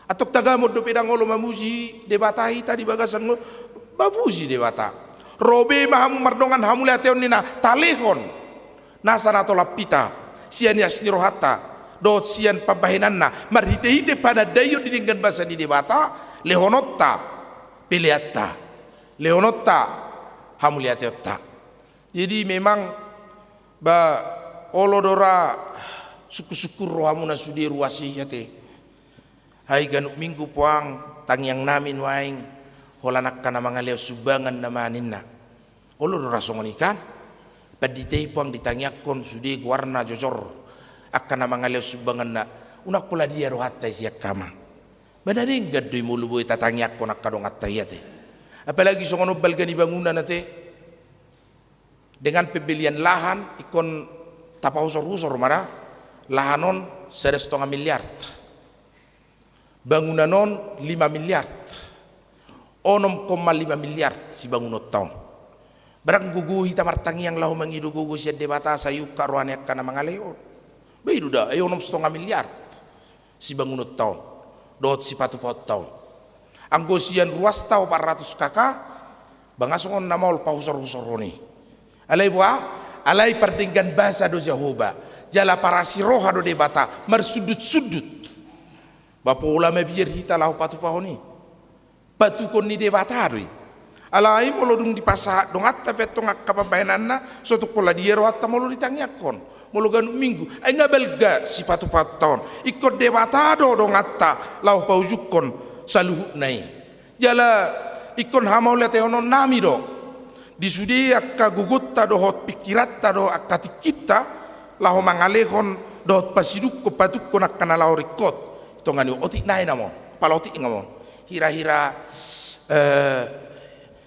S3: Atok tagamod do pedangolo mamuji devata hita di bagasan mo babuji devata. Robe mahamu mardongan hamule ateon nina talehon nasa nato lapita sian yasni rohata do sian pabahinanna marhite-hite pada dayo didinggan basa di devata lehonotta piliatta lehonotta hamule ateotta. Jadi memang ba olodora suku-suku rohamuna sudi ruasi yate hai ganuk minggu puang tangyang namin waing holanak kana mangaleo subangan namaninna olodora songonikan paditei puang ditangyakon sudi warna jojor akan mangaleo subangan na unak pula dia rohatta siak kama badaring gadoi muluboy tatangyakon akadong attayate apalagi songono balgani bangunan nate dengan pembelian lahan ikon tapahusor-husor mana lahanon 1,5 miliar bangunanon 5 miliar 6,5 miliar si bangunot tahun barang gugu hita martangi yang lahu mangidu gugu siya debata sayuk karuan yak kana mangaleon beidu da ayo 6,5 miliar si bangunot tahun dot si patupot tahun anggo sian ruas tau 400 kakak bangasongon namol pahusor-husor ni alai buah alai pardinggan bahasa do Jehovah jala para siroha do debata mersudut-sudut bapo ulama biar hita lahu patupahoni batu kon ni debata doi alai molodung di pasah dong atta petong akapabayananna soto pola diero atta molo ditangyakon molo ganu minggu ay ngabelga si patu-paton ikut debata do dong atta lahu paujukon saluhu nai jala ikon hamaule teonon nami do disudi akka gugutta do hot pikiratta do akka tikita lahu mangalehon do hot pasiduk ko patuk ko nakana lahu rikot to ngani otik nai namon paloti ngamon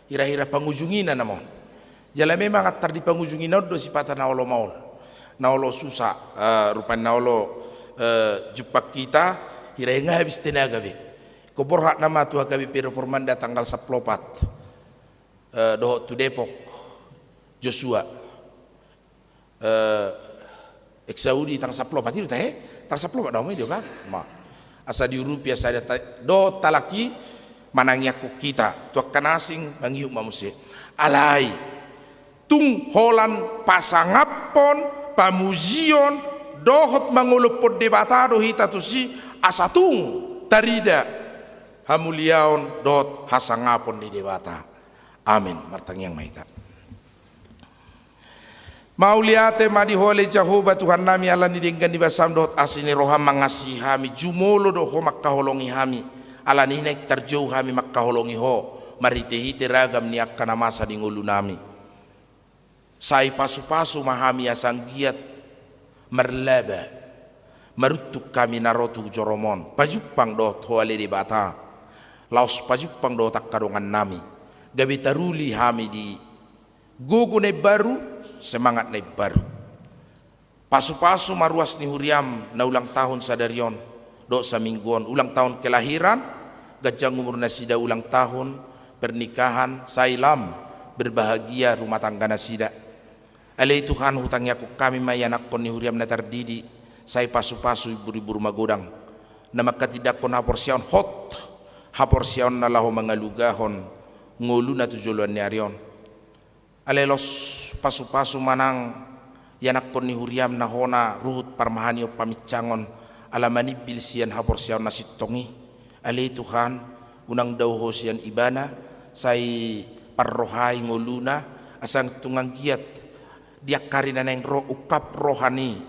S3: hira-hira pangujungina namon jala memang atar di pangujungina do sipata naolo maul naolo susah rupan naolo jupak kita hira nga habis tenaga ve ko borhak nama tu hakabi pero pormanda tanggal 14 do tu Depok Joshua Saudi tang 10 pati teh tang 10 pada mo dia kan ma asa di rupiah saya do talaki manangnya ko kita tu akan asing mangiuk manusia alai tung holan pasangapon pamuzion dohot mangulupod debata do hita tu si asatung tarida hamuliaon dot hasangapon di debata amin martang yang mahita mauliate madi hole Jehovah Tuhan nami Allah nidinggan di basam dot asini roham mangasihami jumolo do ho makkaholongi hami ala ninek terjauh kami makkaholongi ho marite-hite ragam ni akkana masa di ngulu nami sai pasu-pasu mahami asang giat merlaba marutuk kami narotu joromon pajupang do hoale di bata laos pajupang do takkadongan nami gabi taruli hami di gugu ne baru semangat ne baru pasu-pasu maruas ni huriam na ulang tahun sadarion do samingguan ulang tahun kelahiran gajang umur nasida ulang tahun pernikahan sailam berbahagia rumah tangga nasida alai Tuhan hutangnya ku kami mayanak kon ni huriam na tardidi sai pasu-pasu ibu-ibu rumah godang na makatidakon haporsiaon hot haporsiaon na laho mangalugahon ngulu na tujuluan ni Arion. Alelos pasu-pasu manang yanakon ni Huriam na hona ruhut parmahanyo pamitsangon alamani bilsian haporsiaon na sitongi. Ale Tuhan unang daw ho siyan ibana say parrohay nguluna asang tungang giat diak karina neng ro ukap rohani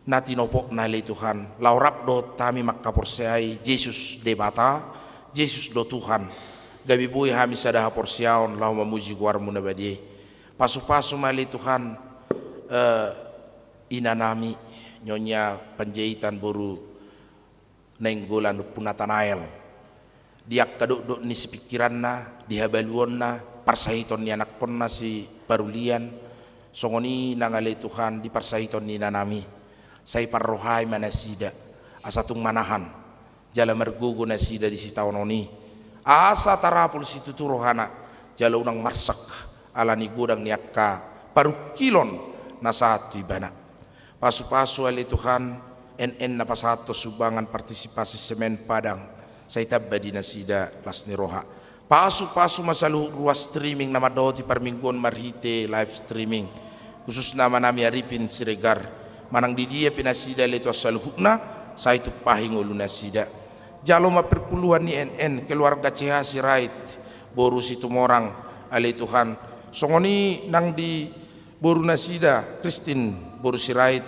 S3: na tinopok na le Tuhan laurap do tami makaporsiay Jesus de bata Jesus do Tuhan gabi buhay hami sada haporsiaon lau mamuji guar muna badi pasu-pasu mali Tuhan inanami nyonya panjaitan boru nenggolan punatanael diak kaduk-duk ni pikiran na dihabaluon na parsahiton ni anak kon na si Barulian songoni nangale Tuhan di parsahiton ni nanami say parrohay manasida asatung manahan jala margugo nasida di sitaononi asa tarapul situ turohana jala unang marsak ala ni gudang ni akka parukilon na satu ibana pasu-pasu ali Tuhan NN na pasato subangan partisipasi semen Padang sa itabba di nasida las ni roha pasu-pasu masalu ruas streaming na madoti parminggon marhite live streaming khusus nama nami Arifin Siregar manang di dia pinasida leto saluhukna sa itu pahing ulu nasida jalo maperpuluhan ni NN keluarga CH Sirait boru situ morang ali Tuhan songoni nang di boru nasida Christine boru Sirait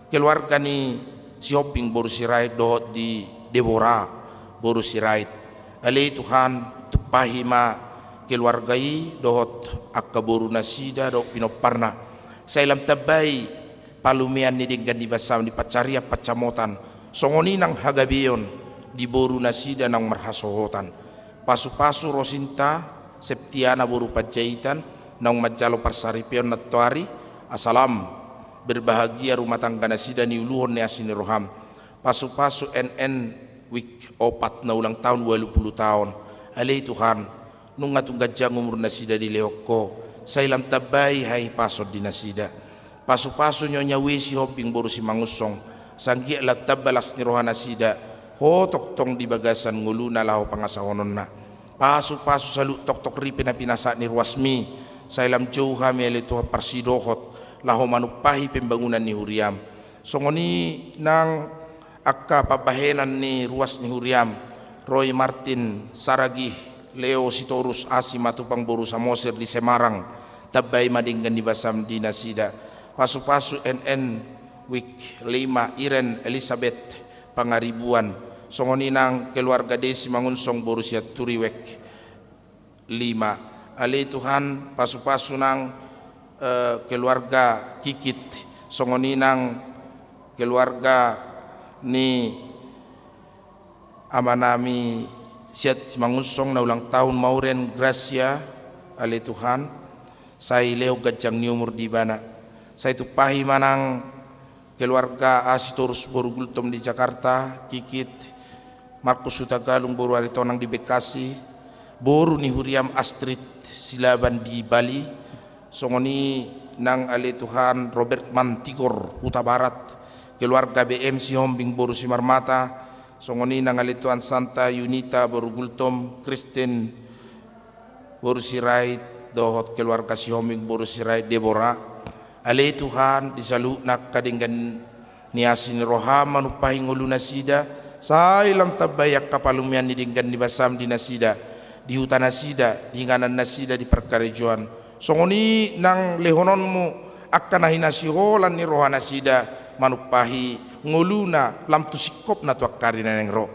S3: keluarga ni si Hoping boru Sirait dohot di Deborah boru Sirait ali Tuhan tupahima keluargai dohot akka boru nasida do pinoparna sa ilam tabay palumian ni dinggan di basam di pacaria pacamotan songoni nang hagabion di boru nasida nang marhasohotan pasu-pasu Rosinta Septiana boru pajaitan nang majalo parsaripion natuari asalam berbahagia rumah tangga nasida ni uluhon ni asini roham pasu-pasu NN week 4 na ulang tahun 20 tahun alay Tuhan nung atong gadyang umur nasida di Leokko sa ilam tabay hay pasod di nasida pasu-pasu nyo nyawi si Hoping boru si Mangusong sanggi alat tabalas ni rohan nasida hotok tong di bagasan ngulu na laho pangasahonon na pasu-pasu salu tok-tok ripin na pinasa ni Ruasmi sa ilam jow kami alito parsidohot laho manupahi pembangunan ni Huriam songoni nang akka pabahenan ni Ruas ni Huriam Roy Martin Saragih Leo Sitorus Asi matupang boru sa Moser di Semarang tabay madinggan di basam di nasida pasu-pasu NN week 5 Iren Elizabeth Pangaribuan songoni nang keluarga Desi Mangunsong boru siya Turiwek 5 ali Tuhan pasu-pasu nang keluarga Kikit songoni nang keluarga ni amanami siat Mangusong na ulang tahun Mauren Gracia ali Tuhan say leo gadyang ni umur di bana say tupahi manang keluarga Asitorus boru gultom di Jakarta Kikit Markus Sutagalung boru aritonang di Bekasi boru ni Huriam Astrid Silaban di Bali songoni nang ali Tuhan Robert Mantigor Huta Barat keluarga BM si Hombing boru si Marmata songoni nang ali Tuhan Santa Yunita boru gultom Kristen boru Sirait dohot keluarga si Hombing boru Sirait Deborah ali Tuhan disalu nak kadinggan niasin rohama nupahing ulu nasida sa ilam tabayak kapalumian ni dinggan di basam di nasida di hutan nasida di nganan nasida di perkarejuan songoni nang lehononmu akka nahinasiholan ni roha nasida manupahi nguluna lam tusikop na tuakkarina neng ro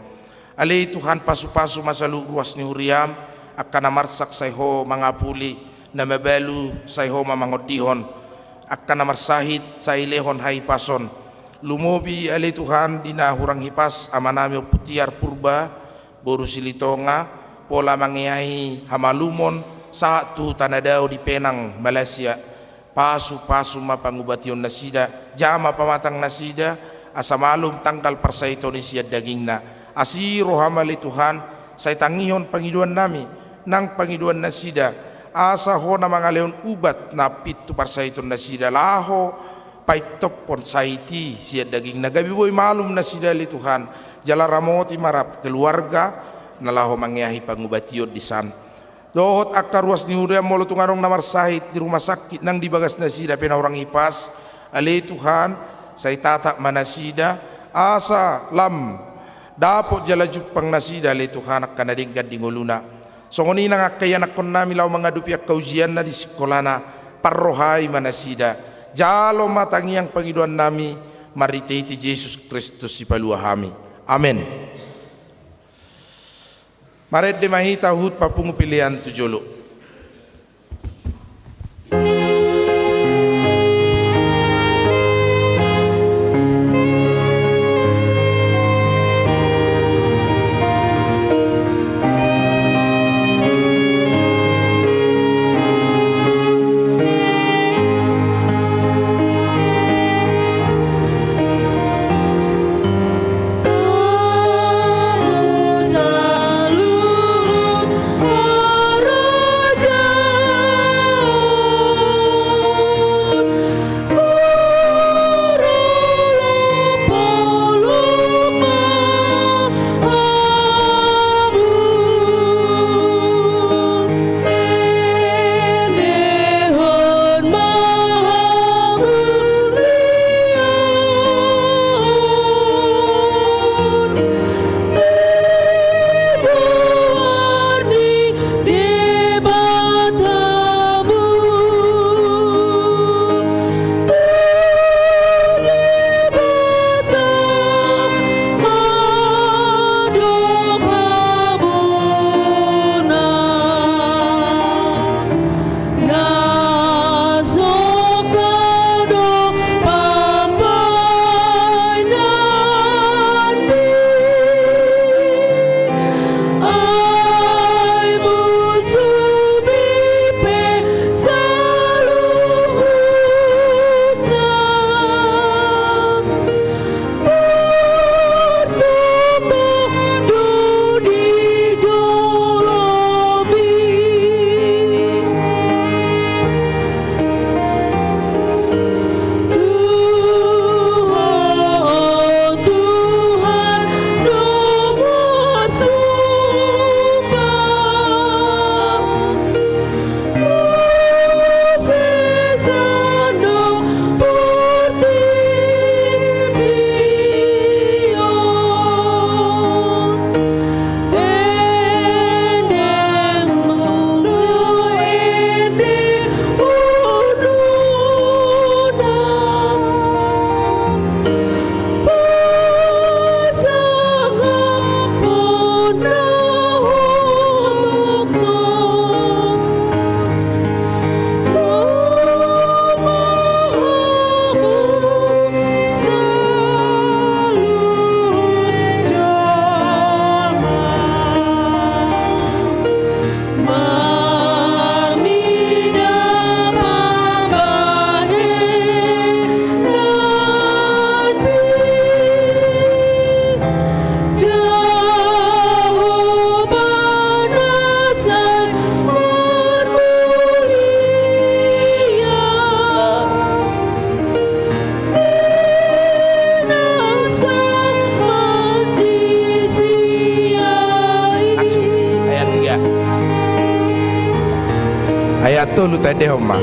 S3: ali Tuhan pasu-pasu masalu ruas ni Huriam akka namarsak sayho mangapuli na mabalu sayho mamangodihon akka namarsahit sa ilehon hay pason lumobi ali Tuhan dina hurang hipas amanami putiar purba boru silitonga pola mangiahi hamalumon saat tu tanadao di Penang Malaysia pasu-pasu mapangubation nasida jama pamatang nasida asa malum tangkal parsaito ni siya dagingna asiro hamali Tuhan say tangihon pangiduan nami nang pangiduan nasida asa ho na mga leon ubat na pitu parsaiton nasida laho paitok pon saiti sia daging nagabi boy malum na sida li Tuhan jala ramoti marap keluarga nalaho mangiahi pangubatiod di san dohot akar ruas ni udah molo tungarong namar sahit di rumah sakit nang dibagas na sida pena orang ipas ale Tuhan say tata manasida asa lam dapot jala jupang nasida le Tuhan ak kanadinggan di nguluna songoni nang akayan akon nami law mangadupi ak kaujian na di sekolana parrohai manasida jalo matangi yang pengiduan nami mariteti Yesus Kristus si palua hami amen. Maret de mahita hut papungu pilihan tujolo. Ayat tolu tadi homa.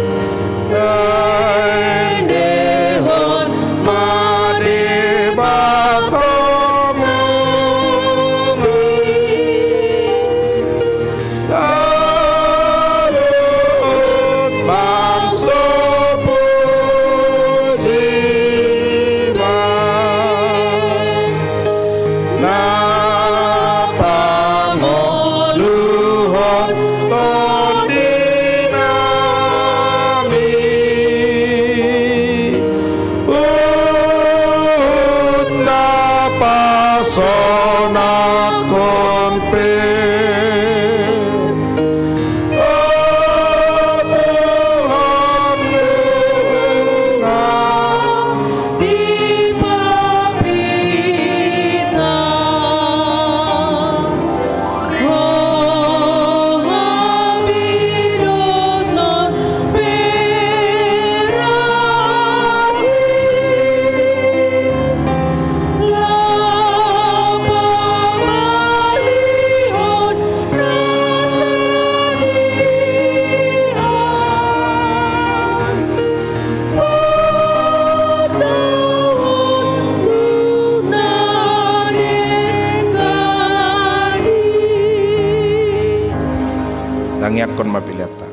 S3: yakon mapilata.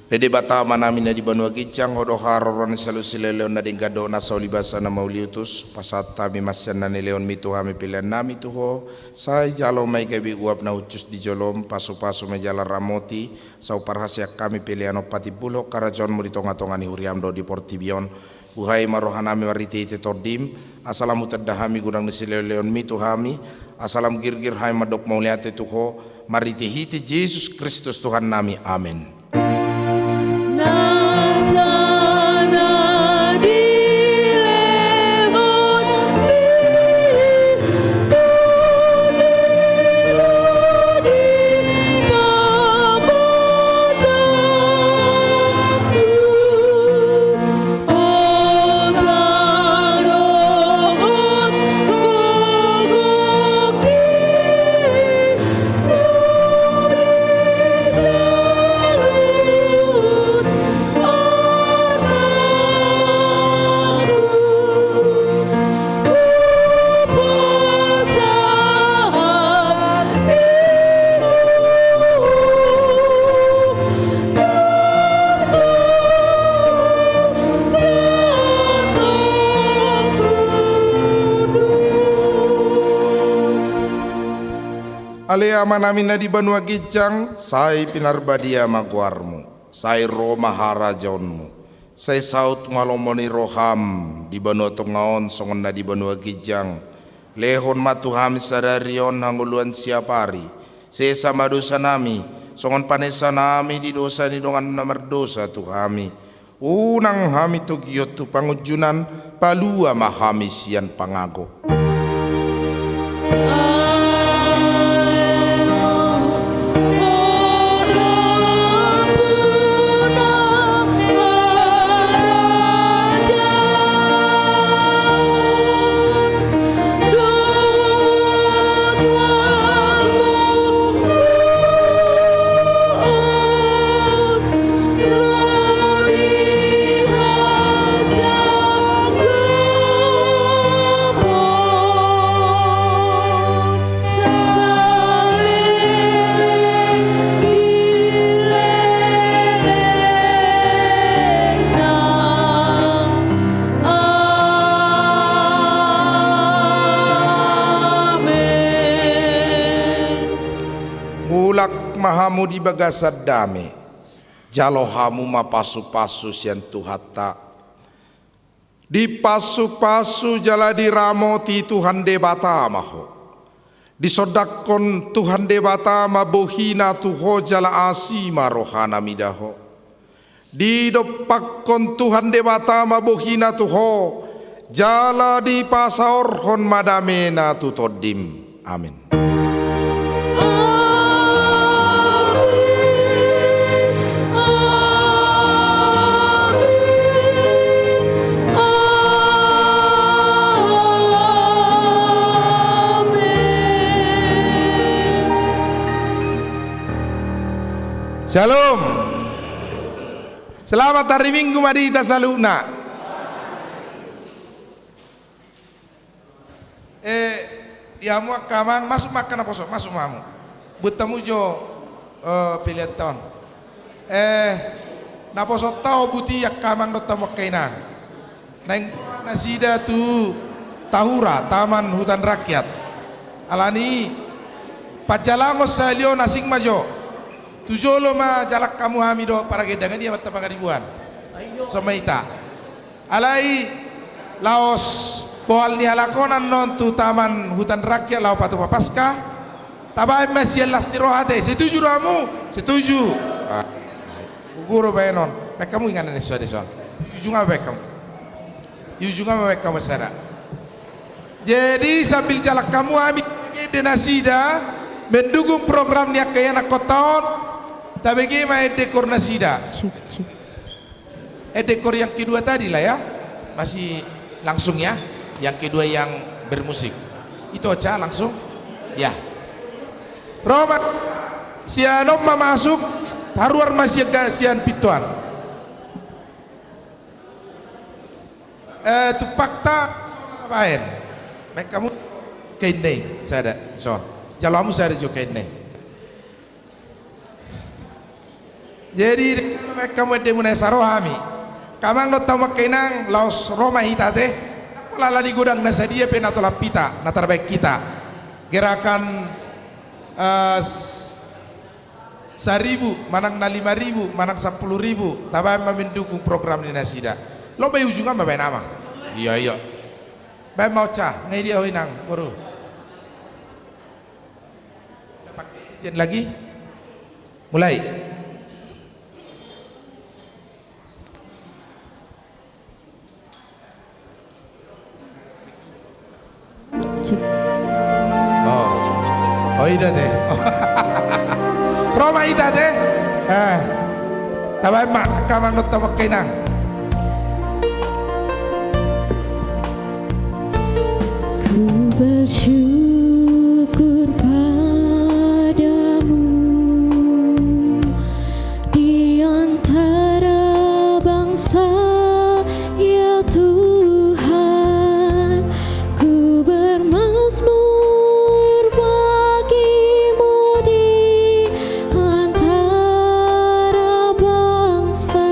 S3: Dede bata manami na di banua gicang hodo haroron salu sileleon na dingkado na sa ulibasa na mauliutus pasat tabi masyan na nileon mito hami pilihan nami tuho sa jalo may gabi uap na ucus di jolom pasu-pasu may jala ramoti sa uparhasyak kami pilihan pati bulok karajon mo dito nga ni Uriamdo di Portibion buhay marohan nami mariti iti tordim asalamu terdahami gudang ni sileleon mito hami asalam girgir hai madok mauliate tuho mariti hiti Yesus Kristus Tuhan nami amin. Alea manamin na di banua gijang, say pinarbadia maguarmu, say Roma harajonmu, say saut malomoni roham, di banua tungaon songon na di banua gijang, lehon matuhami sadarion hanguluan siapari, say sama dosa nami, songon panesa nami di dosa ni dongan namar dosa tuhami, unang hami tu giot tu pangujunan, palua mahami sian pangago. Mahamu di bagasad dame, jalo hamu mapasu-pasu sian tuhata. Di pasu-pasu jala di ramoti Tuhan debata maho. Di sodakon Tuhan debata mabohina tuho jala asima rohana midaho. Di dopakon Tuhan debata mabohina tuho jala di pasaorhon madamena tutodim. Amin. Shalom. Selamat hari Minggu Madita Saluna. Ya mu kamang masuk makan apa so? Masuk mamu. Butamu jo pilihan. Napo so tau buti yak kamang do tamu kainang. Neng nasida tu Tahura Taman Hutan Rakyat. Alani pajalangos salio nasing majo. Tujolo ma jalak kamu hamido para gedangan dia mata pangaribuan. Sama ita. Alai Laos boal ni halakonan non tu Taman Hutan Rakyat lau patu papaska. Tabai masih lastirohate. Setuju kamu? Setuju. Guru benon. Mek kamu ingat ni sudah son. Yujunga mek kamu. Yujunga mek kamu sana. Jadi sambil jalak kamu hami denasida mendukung program ni kaya nak kotaon. Tapi gimana dekor nasida? Dekor yang kedua tadi lah ya, masih langsung ya. Yang kedua yang bermusik, itu aja langsung. Ya. Romat, sianom masuk, taruar masih sian pituan. Tu fakta apain? Baik kamu kainai, saya ada son. Jalamu saya ada juga kainai. Jadi kamu demu sarohami. Kamang no tamak kenang laos Roma hitate. Lala di gudang nasa dia pe natolap pita, natarbaik kita. Gerakan 1.000, manang na 5.000, manang 10.000. Tabay mendukung program ni Nasida. Lo bay ujungan babay nama. Iya. Bay mau cah, ngai dia hoinang baru. Dapat izin lagi. Mulai. Oh ida deh. Roma ida deh. Tabay mak kamang not tamak kenang.
S4: Ku bersyukur padamu di antara bangsa, ya Tuhan. Ku bermazmur bagimu di antara bangsa.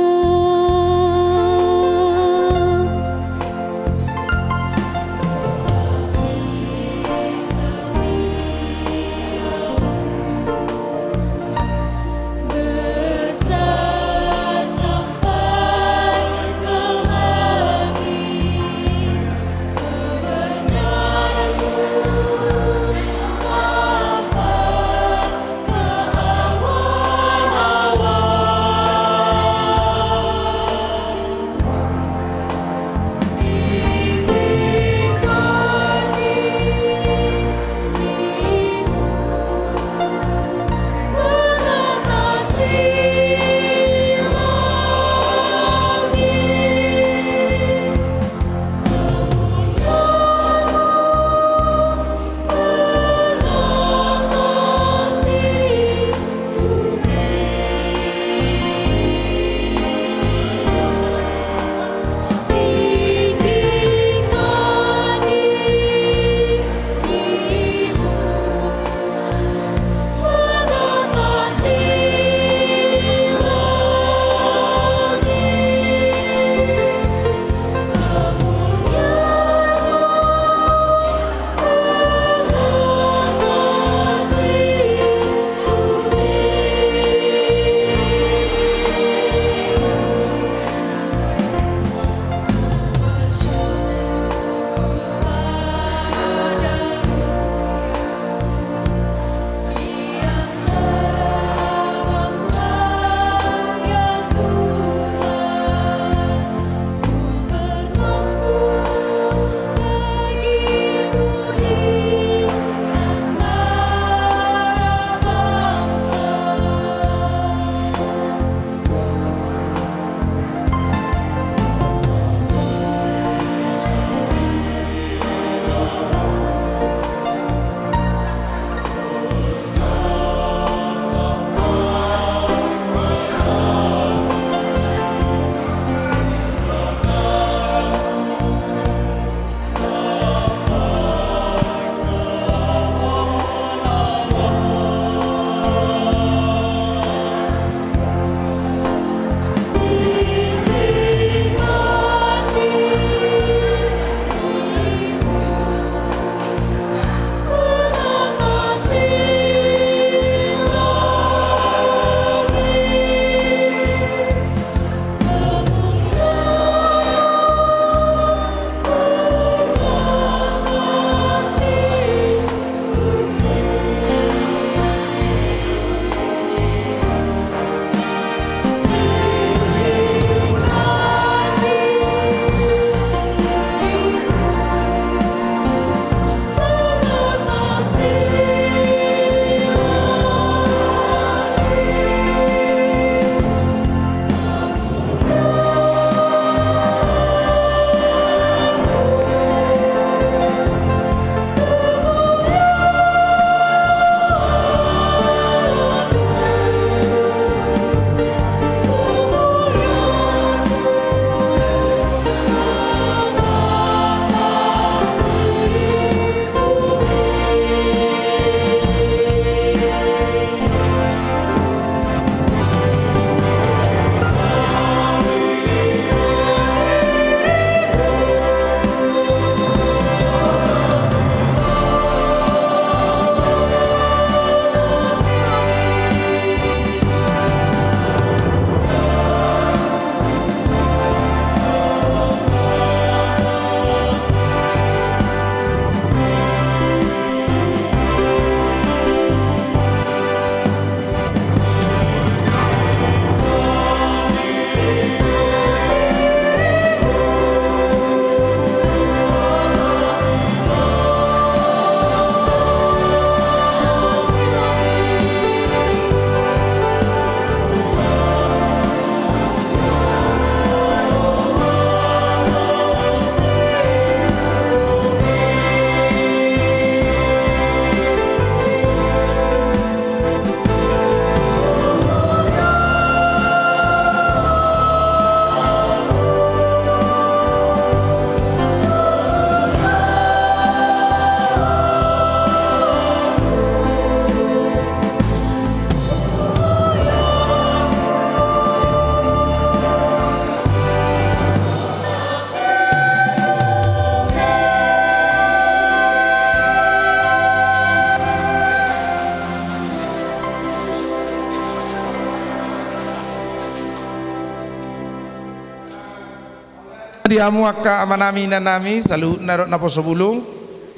S3: Dihamu akka amanami nanami salu narot na posobulong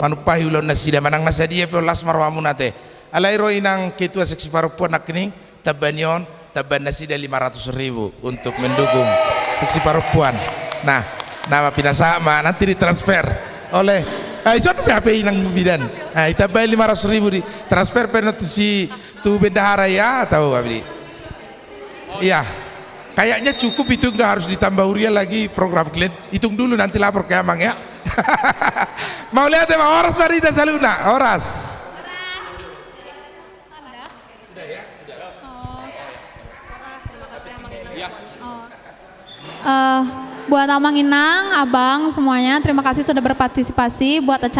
S3: manupahi ulon na sida manang nasa dia pelas marwamu nate alairo inang ketua seksi parupuan nakning tabanyon taban nasi 500.000 untuk mendukung seksi parupuan. Nah, nama pinasama nanti ditransfer oleh itu HP inang bidan. Nah, taban 500.000 di transfer penat si tu bendahara ya atau abdi. Iya. Kayaknya cukup itu, nggak harus ditambah Uria lagi program kalian. Hitung dulu nanti lapor ke Amang ya. Mau lihat ya Bang Horas Farida Saluna, Horas.
S5: Buat Amang Inang, Abang semuanya, terima kasih sudah berpartisipasi buat acara